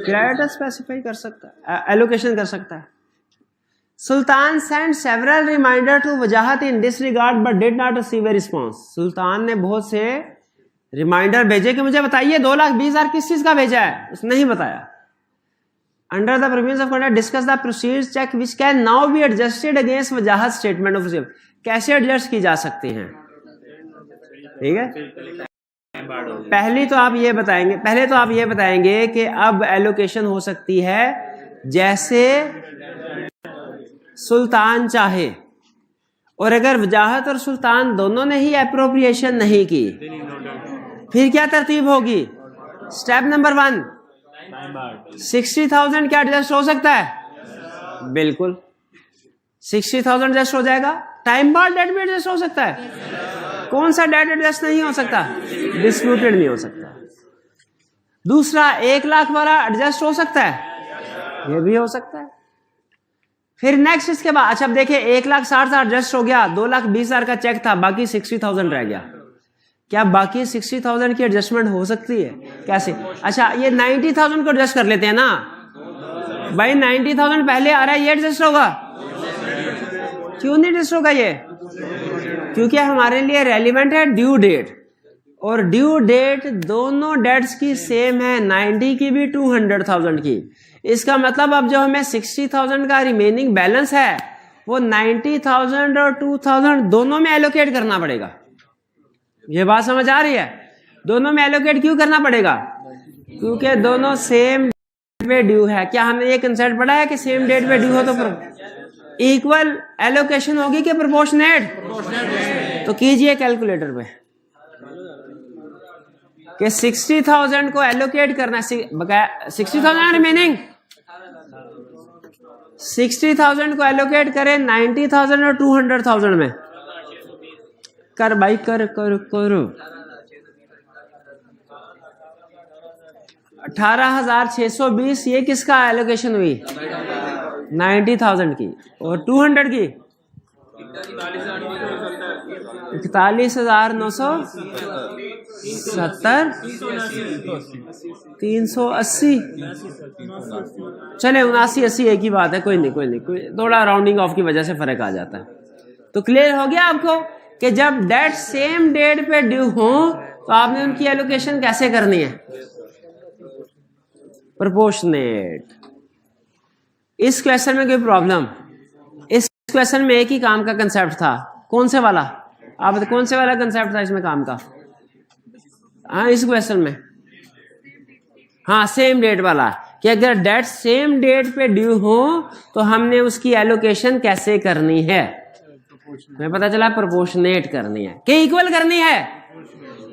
क्रेडिटर स्पेसिफाई कर सकता है, एलोकेशन कर सकता है। Sultan send several reminder to Wajahat in this regard but did not receive a response. Sultan ने बहुत से रिमाइंडर भेजे कि मुझे बताइए 2,20,000 किस चीज का भेजा है, उसने नहीं बताया। Under the provisions of conduct discuss the proceeds cheque which can now be adjusted against Wajahat statement of receive. कैसे एडजस्ट की जा सकती हैं? ठीक है, पहले तो आप ये बताएंगे कि अब एलोकेशन हो सकती है जैसे सुल्तान चाहे, और अगर वजाहत और सुल्तान दोनों ने ही एप्रोप्रिएशन नहीं की फिर क्या तरतीब होगी? स्टेप नंबर 1, 60,000 क्या एडजस्ट हो सकता है? बिल्कुल 60,000 एडजस्ट हो जाएगा। टाइम बार्ड डेट भी एडजस्ट हो सकता है। कौन सा डेट एडजस्ट नहीं हो सकता? डिस्प्यूटेड नहीं हो सकता। दूसरा 1 लाख वाला एडजस्ट हो सकता है, ये भी हो सकता है। फिर नेक्स्ट इसके बाद, अच्छा अब देखिए 1,60,000 एडजस्ट हो गया, 2,20,000 का चेक था, बाकी 60,000 रह गया। क्या बाकी 60,000 की एडजस्टमेंट हो सकती है? कैसे? अच्छा ये 90,000 को एडजस्ट कर लेते हैं ना भाई, 90,000 पहले आ रहा है, ये एडजस्ट होगा? क्यों नहीं एडजस्ट होगा ये? क्योंकि हमारे लिए रेलिवेंट है ड्यू डेट, और ड्यू डेट दोनों डेट्स की सेम है, 90 की भी 200,000 की। इसका मतलब अब जो हमें 60,000 का रिमेनिंग बैलेंस है वो 90,000 और 2,000 दोनों में एलोकेट करना पड़ेगा। ये बात समझ आ रही है? दोनों में एलोकेट क्यों करना पड़ेगा? क्योंकि दोनों सेम डेट पे ड्यू है। क्या हमने ये कंसेप्ट पढ़ा है कि सेम डेट पे ड्यू हो तो इक्वल एलोकेशन होगी कि प्रोपोर्शनेट? तो कीजिए कैलकुलेटर पे कि 60,000 को एलोकेट करना है, 60,000 रिमेनिंग, 60,000 को एलोकेट करें 90,000 और 200,000 में। कर भाई कर कर करो 18,620। ये किसका एलोकेशन हुई? 90,000 की। और 200 की 41,970, 380, चले 79-80 एक ही बात है, कोई नहीं, थोड़ा राउंडिंग ऑफ की वजह से फर्क आ जाता है। तो क्लियर हो गया आपको कि जब डेट सेम डेट पे ड्यू हो तो आपने उनकी एलोकेशन कैसे करनी है? प्रोपोर्शनेट। इस क्वेश्चन में कोई प्रॉब्लम? इस क्वेश्चन में एक ही काम का कंसेप्ट था। कौन से वाला? आप कौन से वाला कंसेप्ट था इसमें काम का? हाँ इस क्वेश्चन में, हाँ सेम डेट वाला, कि अगर डेट सेम डेट पे ड्यू हो तो हमने उसकी एलोकेशन कैसे करनी है? मैं पता चला प्रोपोर्शनेट करनी है कि इक्वल करनी है?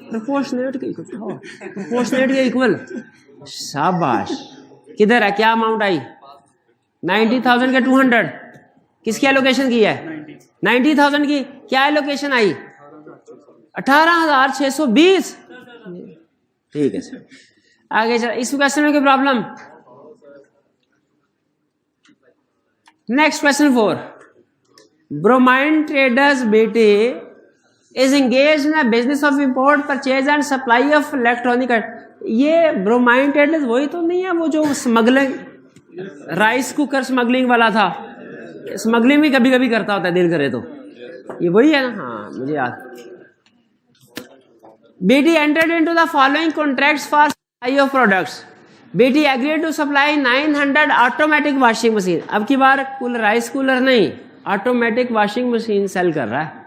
प्रोपोर्शनेट के इक्वल, प्रोपोर्शनेट के इक्वल। शाबाश। किधर है? क्या अमाउंट आई? 90,000 के 200 किसकी एलोकेशन की है? 90,000 की। क्या एलोकेशन आई? 18,620। ठीक है सर, आगे चल। इस क्वेश्चन में कोई problem? Next question 4। Bromine traders बेटे is engage in business of import purchase and supply of electronic. ये ब्रोमाइन टेटलेस वही तो नहीं है वो जो स्मगलिंग, राइस कुकर स्मगलिंग वाला था, स्मगलिंग भी कभी कभी करता होता है दिल करे तो, ये वही है ना? हाँ मुझे याद। BT entered into the following contracts for supply of products. BT agreed to supply 900 automatic washing machine। अब की बार राइस कूलर नहीं, ऑटोमेटिक वॉशिंग मशीन सेल कर रहा है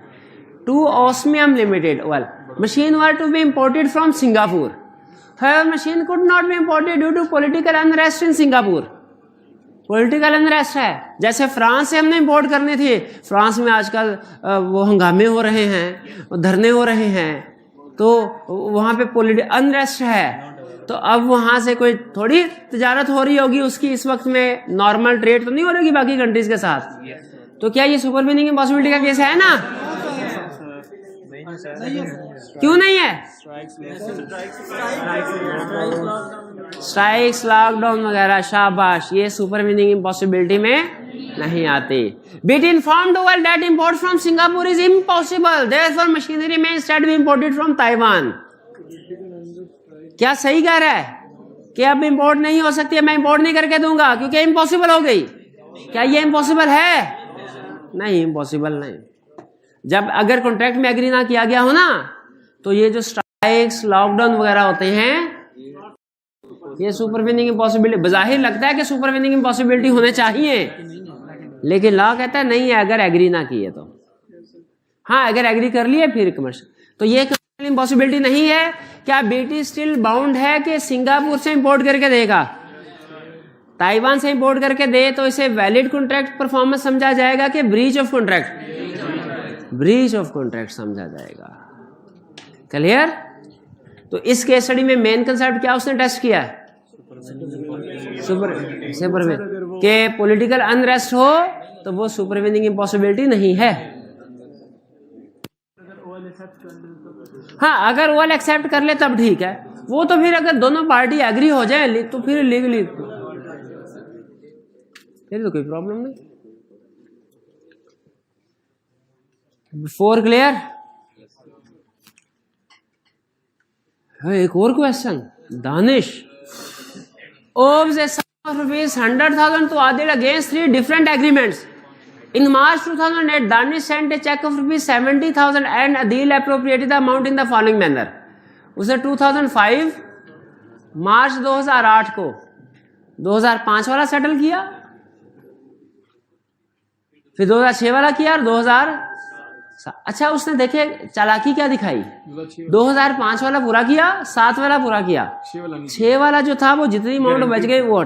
to Osmium Limited। Well, machine were to be imported from Singapore. However, machine could not be imported due to political unrest in Singapore। Political unrest है, जैसे France से हमने import करने थे, France में आजकल वो हंगामे हो रहे हैं, धरने हो रहे हैं, तो वहाँ पे पॉलिटिकल अनरेस्ट है, तो अब वहाँ से कोई थोड़ी तजारत हो रही होगी उसकी, इस वक्त में नॉर्मल ट्रेड तो नहीं हो रही बाकी कंट्रीज के साथ। तो क्या ये सुपर मीनिंग इम्पॉसिबिलिटी का केस है ना? क्यों नहीं है? स्ट्राइक्स, लॉकडाउन वगैरह, शाबाश, ये सुपर मीनिंग इम्पॉसिबिलिटी में नहीं आती। BT informed world that import from Singapore is impossible, therefore machinery may instead be imported from Taiwan। क्या सही कह रहा है कि अब इंपोर्ट नहीं हो सकती है, मैं इंपोर्ट नहीं करके दूंगा क्योंकि इम्पॉसिबल हो गई। क्या ये इम्पॉसिबल है? नहीं, इम्पॉसिबल नहीं। जब अगर कॉन्ट्रैक्ट में एग्री ना किया गया हो ना, तो ये जो स्ट्राइक्स, लॉकडाउन वगैरह होते हैं, ये सुपरवीनिंग इम्पॉसिबिलिटी, बज़ाहिर लगता है कि सुपरवीनिंग इम्पॉसिबिलिटी होने चाहिए, लेकिन लॉ कहता है नहीं है अगर एग्री ना किए तो। हाँ, अगर एग्री कर लिए फिर कमर्शियल, तो ये कमर्शियल इम्पॉसिबिलिटी नहीं है। क्या BT स्टिल बाउंड है कि सिंगापुर से इंपोर्ट करके देगा, ताइवान से इंपोर्ट करके दे, तो इसे वैलिड कॉन्ट्रैक्ट परफॉर्मेंस समझा जाएगा कि breach of contract? Breach of contract समझा जाएगा। क्लियर? तो इस केस स्टडी में मेन कंसेप्ट क्या उसने टेस्ट किया है? सुपरविन के पॉलिटिकल अनरेस्ट हो तो वो सुपरविनिंग इम्पॉसिबिलिटी नहीं है। हाँ, अगर ओएल एक्सेप्ट कर ले तब ठीक है, वो तो फिर अगर दोनों पार्टी एग्री हो जाए तो फिर लीगली फिर तो कोई प्रॉब्लम नहीं। Four clear? एक और question, Danish owes a sum of ₹100,000 to Adil against 3 different agreements. In March 2008, Danish sent a check of ₹70,000 and Adil appropriated the amount in the following manner. उसे 2005 मार्च 2008 को 2005 वाला सेटल किया, फिर 2006 वाला किया और 2000। अच्छा, उसने देखे चालाकी क्या दिखाई, 2005 वाला पूरा किया, 7 वाला पूरा किया, 6 वाला जो था वो जितनी अमाउंट बच गई वो।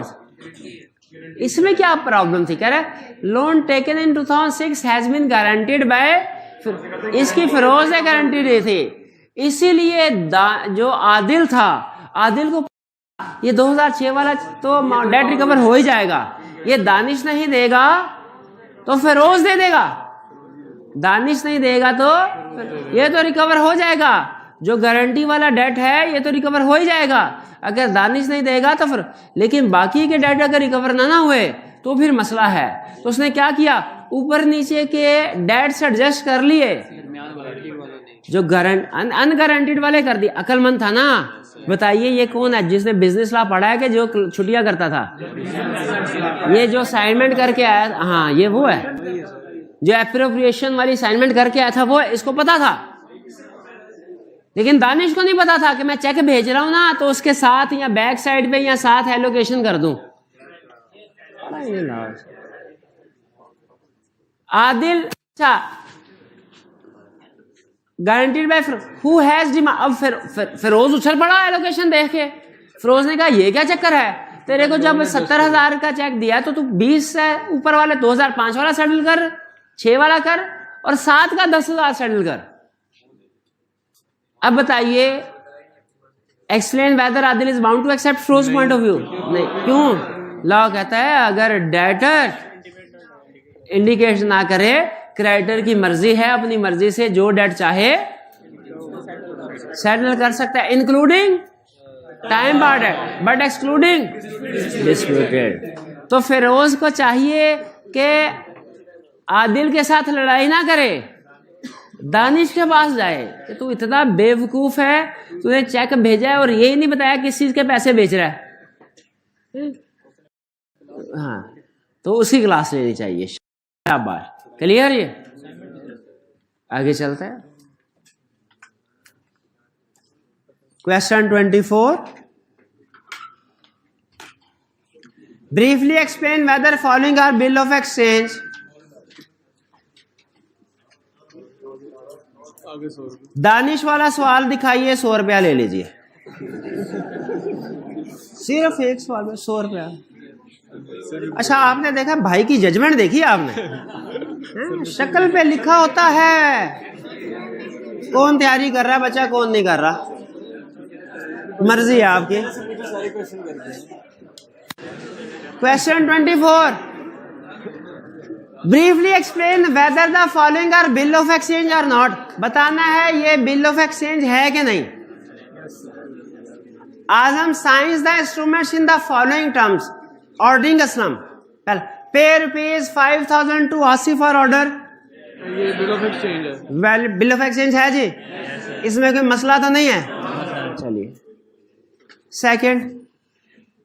इसमें क्या प्रॉब्लम थी? कह रहे loan taken in 2006 has been guaranteed by, इसकी फिरोज ने गारंटी दी थी, इसीलिए जो आदिल था, आदिल को ये 2006 वाला तो डेट रिकवर हो ही जाएगा, ये दानिश नहीं देगा तो फिरोज दे देगा, दानिश नहीं देगा तो ये तो रिकवर हो जाएगा। जो गारंटी वाला डेट है ये तो रिकवर हो ही जाएगा, अगर दानिश नहीं देगा तो फिर, लेकिन बाकी के डेट अगर रिकवर ना हुए तो फिर मसला है। तो उसने क्या किया, ऊपर नीचे के डेट से एडजस्ट कर लिए, जो अनगारंटीड वाले कर दिए। अकलमंद था ना। बताइए ये कौन है जिसने बिजनेस लॉ पढ़ा है कि जो छुट्टियां करता था, ये जो असाइनमेंट करके आया? हाँ, ये वो है जो एप्रोप्रिएशन वाली असाइनमेंट करके आया था, वो इसको पता था, लेकिन दानिश को नहीं पता था कि मैं चेक भेज रहा हूं ना तो उसके साथ या बैक साइड पे या साथ एलोकेशन कर दूं। आदिल, अच्छा, guaranteed by who has demand. अब फिरोज उछल पड़ा एलोकेशन देख के। फिरोज ने कहा ये क्या चक्कर है, तेरे को जब 70,000 का चेक दिया तो तू 20 से ऊपर वाले 2005 वाला सेटल कर, 6 वाला कर और 7 का 10,000 सेटल कर। अब बताइए, explain whether Adil is bound to accept Firoz point of view. नहीं, क्यों? लॉ कहता है अगर डेटर इंडिकेट ना करे, क्रेडिटर की मर्जी है, अपनी मर्जी से जो डेट चाहे सेटल कर सकता है, इंक्लूडिंग टाइम बार्ड है बट एक्सक्लूडिंग डिस्प्यूटेड। तो फिरोज को चाहिए कि आदिल के साथ लड़ाई ना करे, दानिश के पास जाए कि तू इतना बेवकूफ है, तूने चेक भेजा है और यही नहीं बताया किस चीज के पैसे बेच रहा है। हाँ, तो उसकी क्लास लेनी चाहिए। शाबाश, क्लियर? ये आगे चलते हैं। Question 24, briefly explain whether following are bill of exchange. आगे 100 रुपये। दानिश वाला सवाल दिखाइए, 100 रुपया ले लीजिए। सिर्फ एक सवाल में 100 रुपया। अच्छा, आपने देखा भाई की जजमेंट देखी आपने? शक्ल पे लिखा होता है कौन तैयारी कर रहा है बच्चा, कौन नहीं कर रहा, मर्जी है आपकी। Question 24, briefly explain whether the following are bill of exchange or not. बताना है ये बिल ऑफ एक्सचेंज है कि नहीं। आज हम science the instruments in the following terms. Ordering Aslam, पहले पे ₹5,000 टू आसिफ फॉर ऑर्डर। ये बिल ऑफ एक्सचेंज है। बिल ऑफ एक्सचेंज है जी, इसमें कोई मसला तो नहीं है। चलिए, second,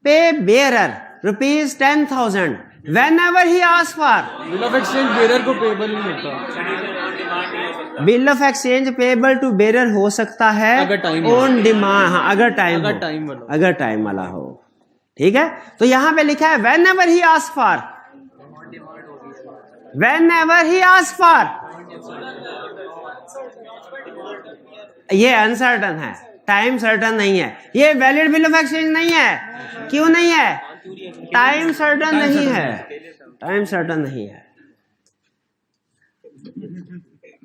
pay bearer ₹10,000 whenever he asks for। Bill of exchange bearer को पेबल नहीं होता। Bill of exchange payable to bearer हो सकता है अगर टाइम ऑन डिमांड। हाँ, अगर टाइम वाला हो। ठीक है, तो यहां पे लिखा है whenever he asks for, whenever he asks for। ये अनसर्टन है, टाइम सर्टन नहीं है, ये वैलिड बिल ऑफ एक्सचेंज नहीं है। क्यों नहीं है? टाइम सर्टन नहीं है, टाइम सर्टन नहीं है।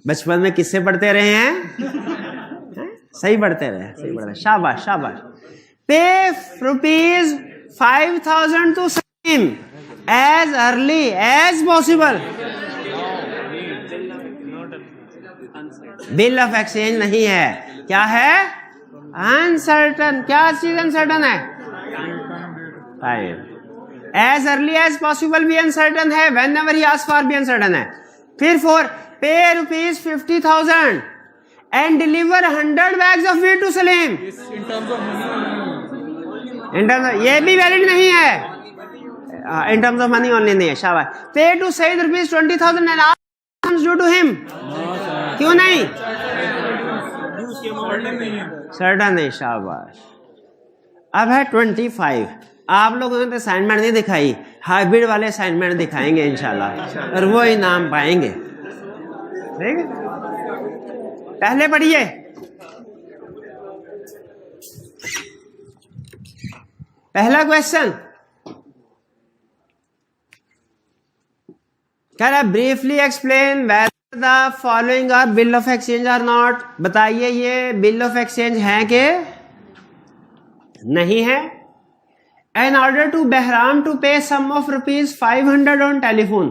बचपन में किससे पढ़ते रहे हैं? सही पढ़ते रहे, सही पढ़ते। शाबाश शाबाश। Pay ₹5,000 to Salim as early as possible. Bill of exchange नहीं है, क्या है? अनसर्टन। क्या चीज अनसर्टन है? Time. As early as possible भी अनसर्टन है, whenever he asks for भी अनसर्टन है। फिर 4, pay ₹50,000 and deliver 100 bags of wheat to Salim। ये भी वैलिड नहीं है, in terms of money only नहीं है। शाबाश। Pay to Saeed ₹20,000 and ask due to him. क्यों नहीं? सर्टन नहीं। शाबाश। अब है 25। आप लोगों ने तो असाइनमेंट नहीं दिखाई, हाइब्रिड वाले असाइनमेंट दिखाएंगे इंशाल्लाह और वो इनाम पाएंगे। ठीक है, पहले पढ़िए। पहला क्वेश्चन कह रहा है briefly explain whether the following are bill of exchange or not. बताइए ये बिल ऑफ एक्सचेंज है कि नहीं है। An order to Bahram to pay sum of ₹500 on telephone.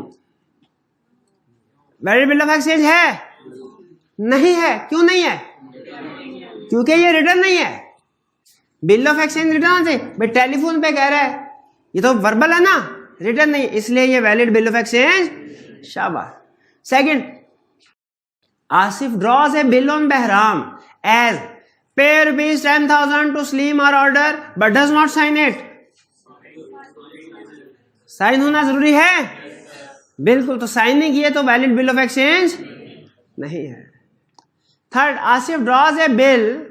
Valid bill of exchange है? नहीं है। क्यों नहीं है? क्योंकि ये रिटर्न नहीं है। बिल ऑफ एक्सचेंज रिटर्न से भाई टेलीफोन पे कह रहा है, ये तो वर्बल है ना, रिटर्न नहीं, इसलिए ये वैलिड बिल ऑफ एक्सचेंज। शाबाश। Second, Asif draws a bill on Bahram as pay ₹10,000 to Salim or order but does not sign it. Sign होना जरूरी है? बिल्कुल, तो साइन नहीं किए तो वैलिड बिल ऑफ एक्सचेंज नहीं है। Third, Asif draws a bill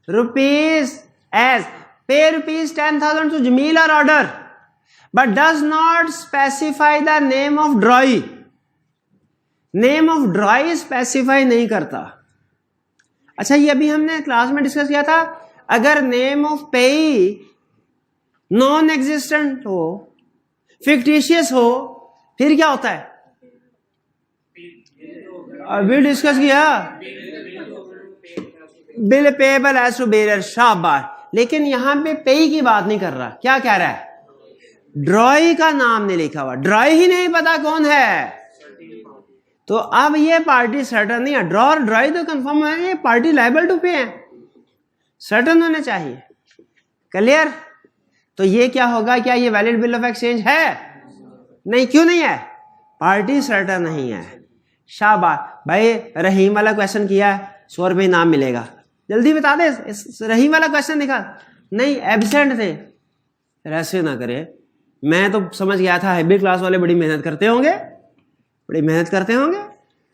rupees as pay ₹10,000 to Jameel और order but does not specify the name of ड्रॉई। Name of ड्रॉई specify नहीं करता। अच्छा, ये अभी हमने क्लास में डिस्कस किया था, अगर name of payee non existent हो, फिक्टिशियस हो, फिर क्या होता है? अभी डिस्कस किया, bill payable as to bearer. शाबाश। लेकिन यहां पे पेई की बात नहीं कर रहा, क्या कह रहा है? ड्रॉई का नाम नहीं लिखा हुआ, ड्रॉई ही नहीं पता कौन है, तो अब ये पार्टी सर्टन नहीं है। ड्रॉ और ड्रॉई तो कंफर्म है, ये पार्टी लायबल टू पे है, सर्टन होने चाहिए। क्लियर? तो ये क्या होगा? क्या ये वैलिड बिल ऑफ एक्सचेंज है? नहीं। क्यों नहीं है? पार्टी सर्टन नहीं है। शाबाश भाई, रहीम वाला क्वेश्चन किया है, 100 रुपये इनाम मिलेगा, जल्दी बता दे। रहीम वाला क्वेश्चन दिखा। नहीं, एब्सेंट थे। ऐसे ना करे, मैं तो समझ गया था हाइब्रिड क्लास वाले बड़ी मेहनत करते होंगे, बड़ी मेहनत करते होंगे।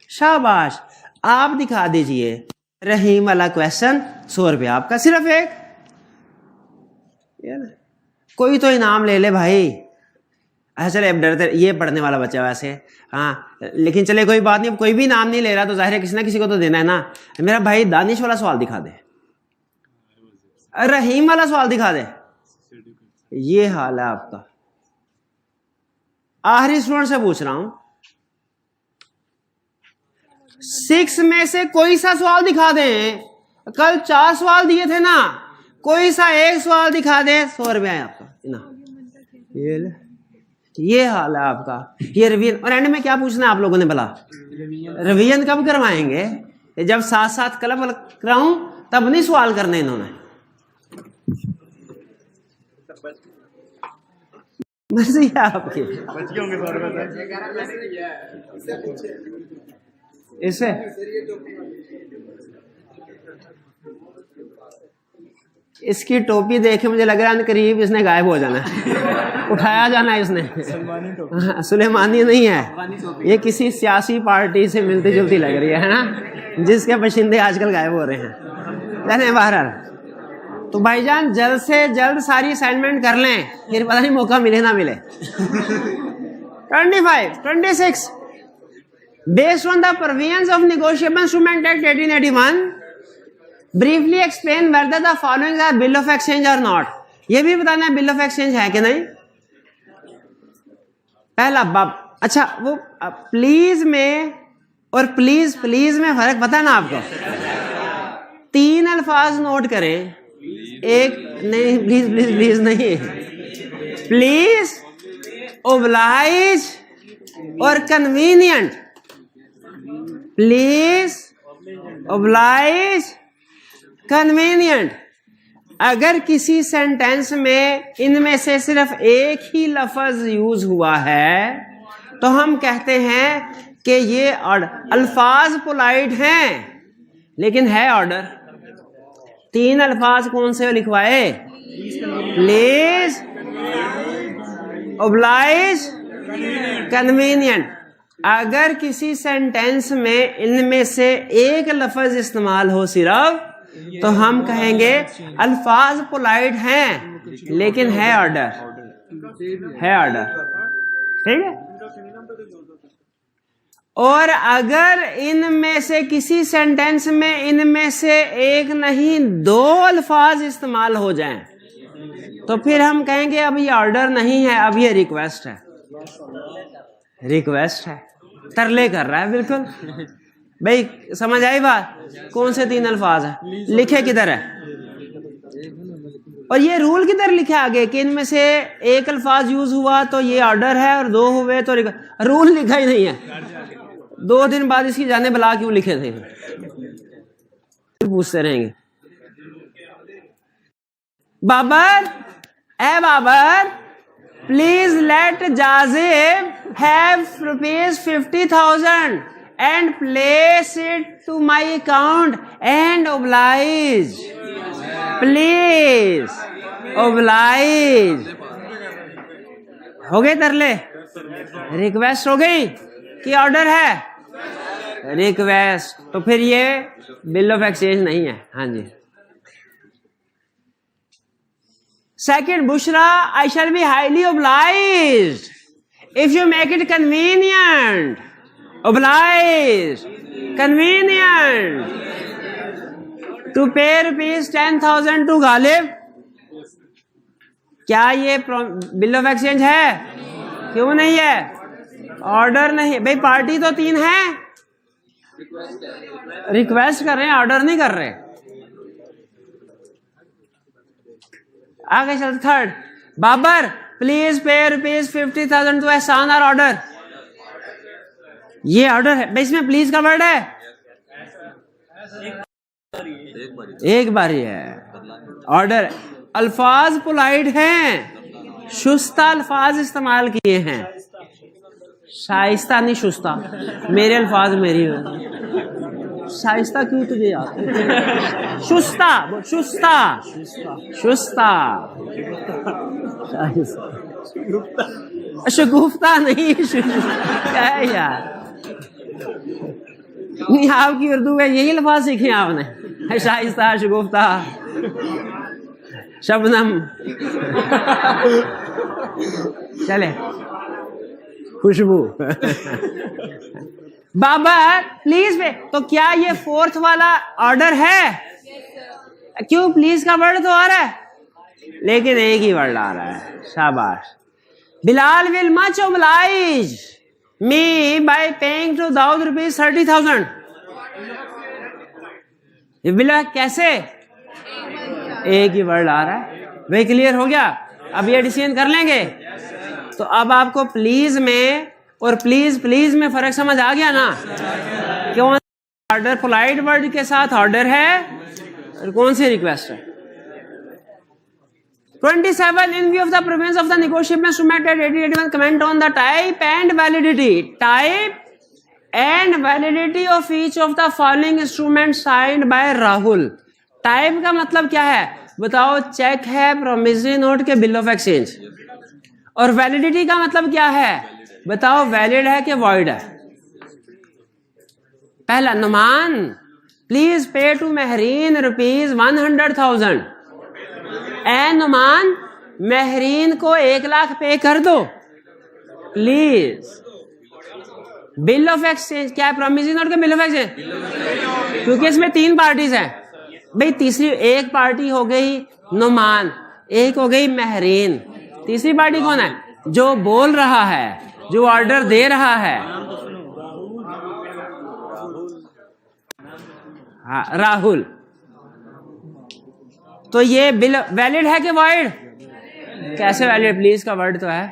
शाबाश, आप दिखा दीजिए रहीम वाला क्वेश्चन, 100 रुपये आपका, सिर्फ एक। कोई तो इनाम ले ले भाई। अच्छा चले, अब डरते, ये पढ़ने वाला बच्चा वैसे, हाँ, लेकिन चले कोई बात नहीं, कोई भी इनाम नहीं ले रहा तो जाहिर है किसी ना किसी को तो देना है ना। मेरा भाई दानिश वाला सवाल दिखा दे, रहीम वाला सवाल दिखा दे। ये हाल है आपका। आखिरी स्टूडेंट से पूछ रहा हूं, 6 में से कोई सा सवाल दिखा दे। कल 4 सवाल दिए थे ना, कोई सा एक सवाल दिखा दे, 100 रुपया है आपका ना। ये हाल है आपका। ये रिवीजन, और एंड में क्या पूछना है आप लोगों ने भला? रिवीजन कब करवाएंगे? जब साथ साथ कलम कराऊं तब नहीं सवाल करने इन्होंने। मर्जी है आपकी। इससे इसकी टोपी देख के मुझे लग रहा है करीब इसने गायब हो जाना है, उठाया जाना है इसने। सुलेमानी नहीं है ये, किसी सियासी पार्टी से मिलती जुलती लग रही है ना, जिसके बशिंदे आजकल गायब हो रहे हैं। जाने बहरहाल, तो भाईजान जल्द से जल्द सारी असाइनमेंट कर लें, फिर पता नहीं मौका मिले ना मिले। 25, 26 based on the provisions of negotiable instrument act 1881 briefly explain whether the following are bill of exchange or not. ये भी बताना है बिल ऑफ एक्सचेंज है कि नहीं। पहला बाब, अच्छा वो प्लीज में और प्लीज प्लीज में फर्क पता ना आपको? 3 अल्फाज नोट करें। एक नहीं, प्लीज प्लीज प्लीज नहीं, प्लीज, ओब्लाइज और कन्वीनियंट। Please, oblige, convenient. अगर किसी सेंटेंस में इनमें से सिर्फ एक ही लफ्ज यूज हुआ है तो हम कहते हैं कि ये अल्फाज पोलाइट हैं लेकिन है ऑर्डर। 3 अल्फाज कौन से लिखवाए? Please, oblige, convenient. अगर किसी सेंटेंस में इनमें से एक लफ्ज इस्तेमाल हो सिर्फ, तो हम कहेंगे अल्फाज पोलाइट हैं लेकिन है ऑर्डर, है ऑर्डर। ठीक है। और अगर इनमें से किसी सेंटेंस में इनमें से एक नहीं 2 अल्फाज इस्तेमाल हो जाएं, तो फिर हम कहेंगे अब ये ऑर्डर नहीं है, अब ये रिक्वेस्ट है। रिक्वेस्ट है, तरले कर रहा है बिल्कुल। भाई समझ आई बात? कौन से 3 अल्फाज है, लिखे किधर है? और ये रूल किधर लिखे आगे कि इनमें से एक अल्फाज यूज हुआ तो ये ऑर्डर है और 2 हुए तो रूल लिखा ही नहीं है। 2 दिन बाद इसकी जाने बला क्यों लिखे थे, पूछते रहेंगे। Babar, a Babar, please let Jazib have ₹50,000 and place it to my account and oblige, please, oblige। हो गए तरले? रिक्वेस्ट हो गई कि ऑर्डर है? रिक्वेस्ट। तो फिर ये बिल ऑफ एक्सचेंज नहीं है। हाँ जी। Second, Bushra, I shall be highly obliged if you make it convenient। obliged, convenient to pay ₹10,000 to Ghalib. क्या ये बिल ऑफ एक्सचेंज है? क्यों नहीं है? ऑर्डर नहीं है। भाई पार्टी तो 3 है, रिक्वेस्ट कर रहे हैं, ऑर्डर नहीं कर रहे। आगे चलते। Third, Babar please pay ₹50,000 to एहसान और ऑर्डर। ये ऑर्डर है भाई, इसमें प्लीज का वर्ड है, एक बार ही है। ऑर्डर, अल्फाज पोलाइट हैं, शुस्ता अल्फाज इस्तेमाल किए हैं। शाइस्ता नहीं शुस्ता, मेरे अल्फाज मेरी हो। शाइस्ता क्यों तुझे याद? शुस्ता, शुस्ता, शुस्ता, शगुफ्ता नहीं, क्या है यार? नहीं, आपकी उर्दू में यही अल्फाज सीखे आपने, शाइस्ता, शगुफ्ता, शबनम। चले, खुशबू। बाबा प्लीज पे, तो क्या ये फोर्थ वाला ऑर्डर है? क्यों? प्लीज का वर्ड तो आ रहा है, लेकिन एक ही वर्ड आ रहा है। शाबाश। Bilal will much oblige me by paying to Dawood rupees 30,000। बिला कैसे? एक ही वर्ड आ रहा है। वही क्लियर हो गया? अब ये डिसीजन कर लेंगे। तो अब आपको प्लीज में और प्लीज प्लीज में फर्क समझ आ गया ना? कौन ऑर्डर पोलाइट वर्ड के साथ ऑर्डर है और कौन सी रिक्वेस्ट है? 27 in view of the provisions of the negotiable instrument at 81 comment on the type and validity of each of the following instruments signed by Rahul. Type का मतलब क्या है बताओ? चेक है, प्रोमिसरी नोट के बिल ऑफ एक्सचेंज। और validity का मतलब क्या है बताओ? वैलिड है कि वॉइड है? पहला, Numan please pay to Mehreen rupees 100,000। ए नुमान, महरीन को 1 लाख पे कर दो प्लीज। बिल ऑफ एक्सचेंज क्या है? प्रोमिसरी नोट के बिल ऑफ एक्सचेंज, क्योंकि इसमें 3 पार्टीज हैं भाई। तीसरी एक पार्टी हो गई नुमान, एक हो गई महरीन, तीसरी पार्टी कौन है? जो बोल रहा है, जो ऑर्डर दे रहा है। हाँ, राहुल। तो ये बिल वैलिड है कि वॉइड? कैसे वैलिड? प्लीज का वर्ड तो है,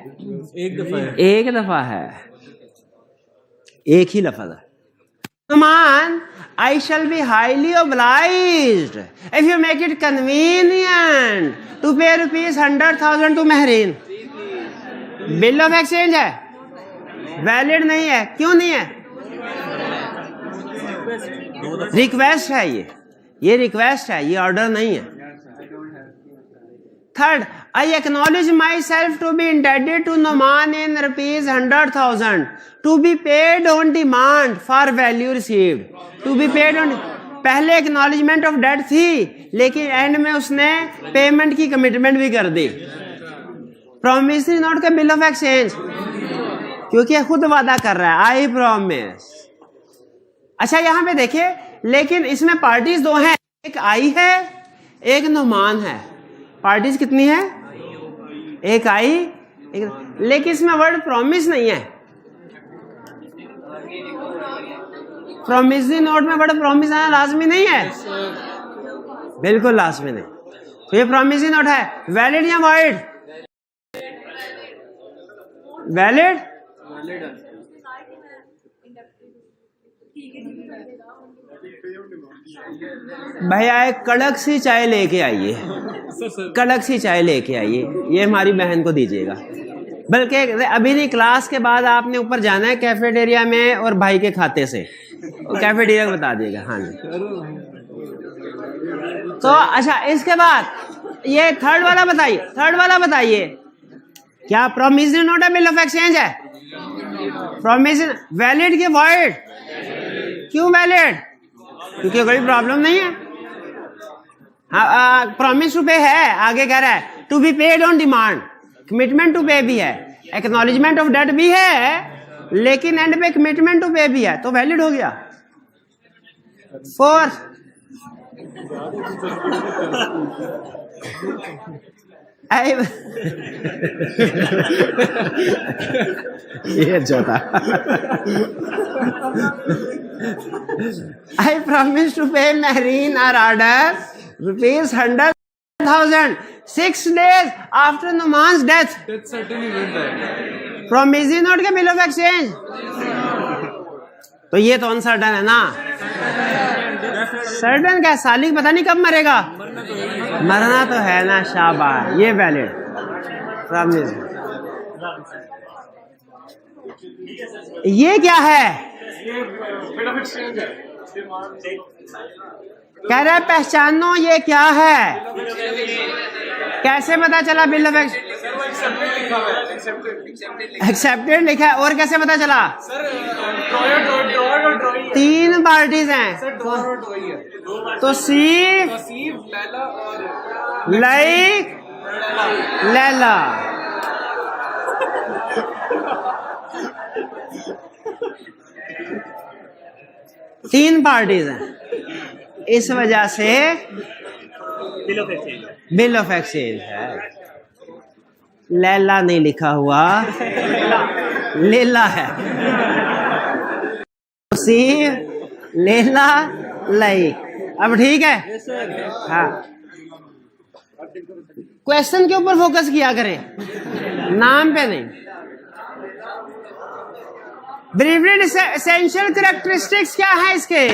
एक दफा है, एक दफा है, एक ही लफ्ज है। Numan, I shall be highly obliged if you make it convenient to pay rupees 100,000 to Mehreen. Bill of exchange है, वैलिड नहीं है। क्यों नहीं है? रिक्वेस्ट है, ये रिक्वेस्ट है, ये ऑर्डर नहीं है। Third, I acknowledge myself to be indebted to Numan in rupees 100,000 to be paid on demand for value received। To be paid on, पहले एक्नॉलेजमेंट ऑफ डेट थी, लेकिन एंड में उसने पेमेंट की कमिटमेंट भी कर दी। प्रोमिसरी नोट का bill of exchange, क्योंकि खुद वादा कर रहा है, आई प्रॉमिस। अच्छा यहां पे देखिए, लेकिन इसमें पार्टीज 2 हैं, एक आई है, एक नुमान है। पार्टीज कितनी है? एक आई, एक, लेकिन इसमें वर्ड प्रॉमिस नहीं है। प्रोमिसरी नोट में वर्ड प्रॉमिस आना लाजमी नहीं है, बिल्कुल लाजमी नहीं। तो ये प्रोमिसरी नोट है, वैलिड या वॉइड? वैलिड। भैया एक कड़क सी चाय लेके आइए, कड़क सी चाय लेके आइए, ये हमारी बहन को दीजिएगा। बल्कि अभी नहीं, क्लास के बाद आपने ऊपर जाना है कैफेटेरिया में और भाई के खाते से कैफेटेरिया बता दिएगा। हाँ जी। तो अच्छा, इसके बाद ये थर्ड वाला बताइए, थर्ड वाला बताइए, क्या प्रोमिसरी नोट है, बिल ऑफ एक्सचेंज है? प्रोमिसरी वैलिड के वॉइड? क्यों वैलिड? क्योंकि कोई प्रॉब्लम नहीं है। हाँ, प्रॉमिस टू पे है, आगे कह रहा है to be paid on demand, commitment to pay भी है, एक्नॉलेजमेंट ऑफ डेट भी है, लेकिन एंड पे कमिटमेंट टू पे भी है, तो वैलिड हो गया। फोर्थ, ये चौथा, I promise to pay Mehreen our order rupees 100,000 6 days after Numan's death। That's certainly not that। Promissory note के bill of exchange, तो ये तो अनसर्टन है ना। सर्टन क्या? सालिक पता नहीं कब मरेगा, मरना तो है ना। शाबाश, ये वैलिड प्रॉमिस। ये क्या है? कह रहे पहचानो ये क्या है? कैसे पता चला बिल ऑफ एक्सेप्टेड लिखा है? और कैसे पता चला? 3 पार्टीज हैं तो सी लाइक लैला। तीन पार्टीज हैं, इस वजह से बिल ऑफ एक्सचेंज है। लैला नहीं लिखा हुआ, लेला है। सी लेला लाई। अब ठीक है। हाँ, क्वेश्चन के ऊपर फोकस किया करें, नाम पे नहीं। ब्रीफली एसेंशियल कैरेक्टरिस्टिक्स क्या है इसके?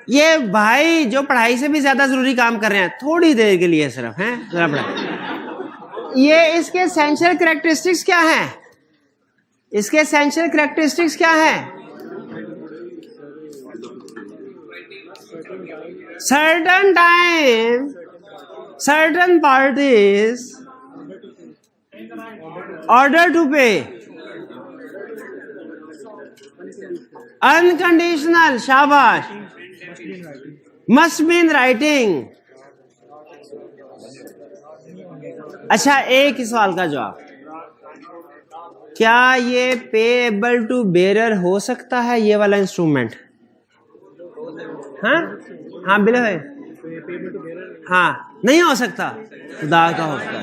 ये भाई जो पढ़ाई से भी ज्यादा जरूरी काम कर रहे हैं, थोड़ी देर के लिए सिर्फ हैं जरा पढ़ाई। ये इसके एसेंशियल कैरेक्टरिस्टिक्स क्या हैं? इसके एसेंशियल कैरेक्टरिस्टिक्स क्या हैं? Certain time, certain parties order to pay, unconditional, शाबाश, मस्ट बी इन राइटिंग। अच्छा, एक ही सवाल का जवाब, क्या ये पेएबल टू बेरर हो सकता है ये वाला इंस्ट्रूमेंट? हाँ हाँ बिल है, हाँ नहीं हो सकता, खुदा का हो सकता।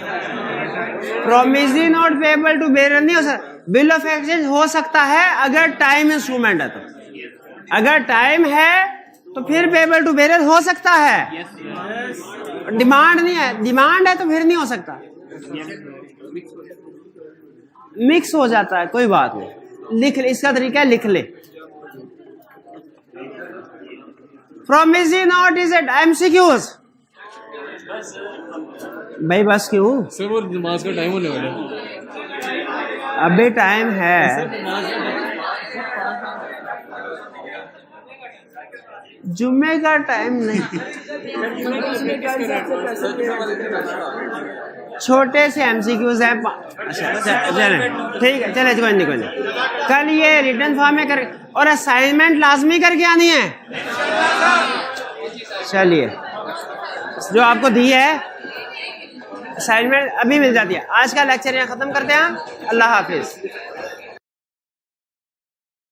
Promissory note payable to bearer नहीं हो सकता। बिल ऑफ एक्सचेंज हो सकता है अगर टाइम इंस्ट्रूमेंट है, तो अगर टाइम है तो फिर पेएबल टू बेरर हो सकता है। डिमांड नहीं है, डिमांड है तो फिर नहीं हो सकता, मिक्स हो जाता है। कोई बात नहीं, लिख ले, इसका तरीका है लिख ले। Promissory note is at MCQs. भाई बस क्यों सर, वो नमाज का टाइम होने वाला है। अभी टाइम है, जुम्मे का टाइम नहीं। छोटे से एमसीक्यूज है। अच्छा चले, ठीक है, चले, कोई नहीं कोई नहीं। कल ये रिटर्न फॉर्म में कर, और असाइनमेंट लाजमी करके आनी है। चलिए, जो आपको दी है असाइनमेंट अभी मिल जाती है। आज का लेक्चर यहाँ खत्म करते हैं। अल्लाह हाफिज।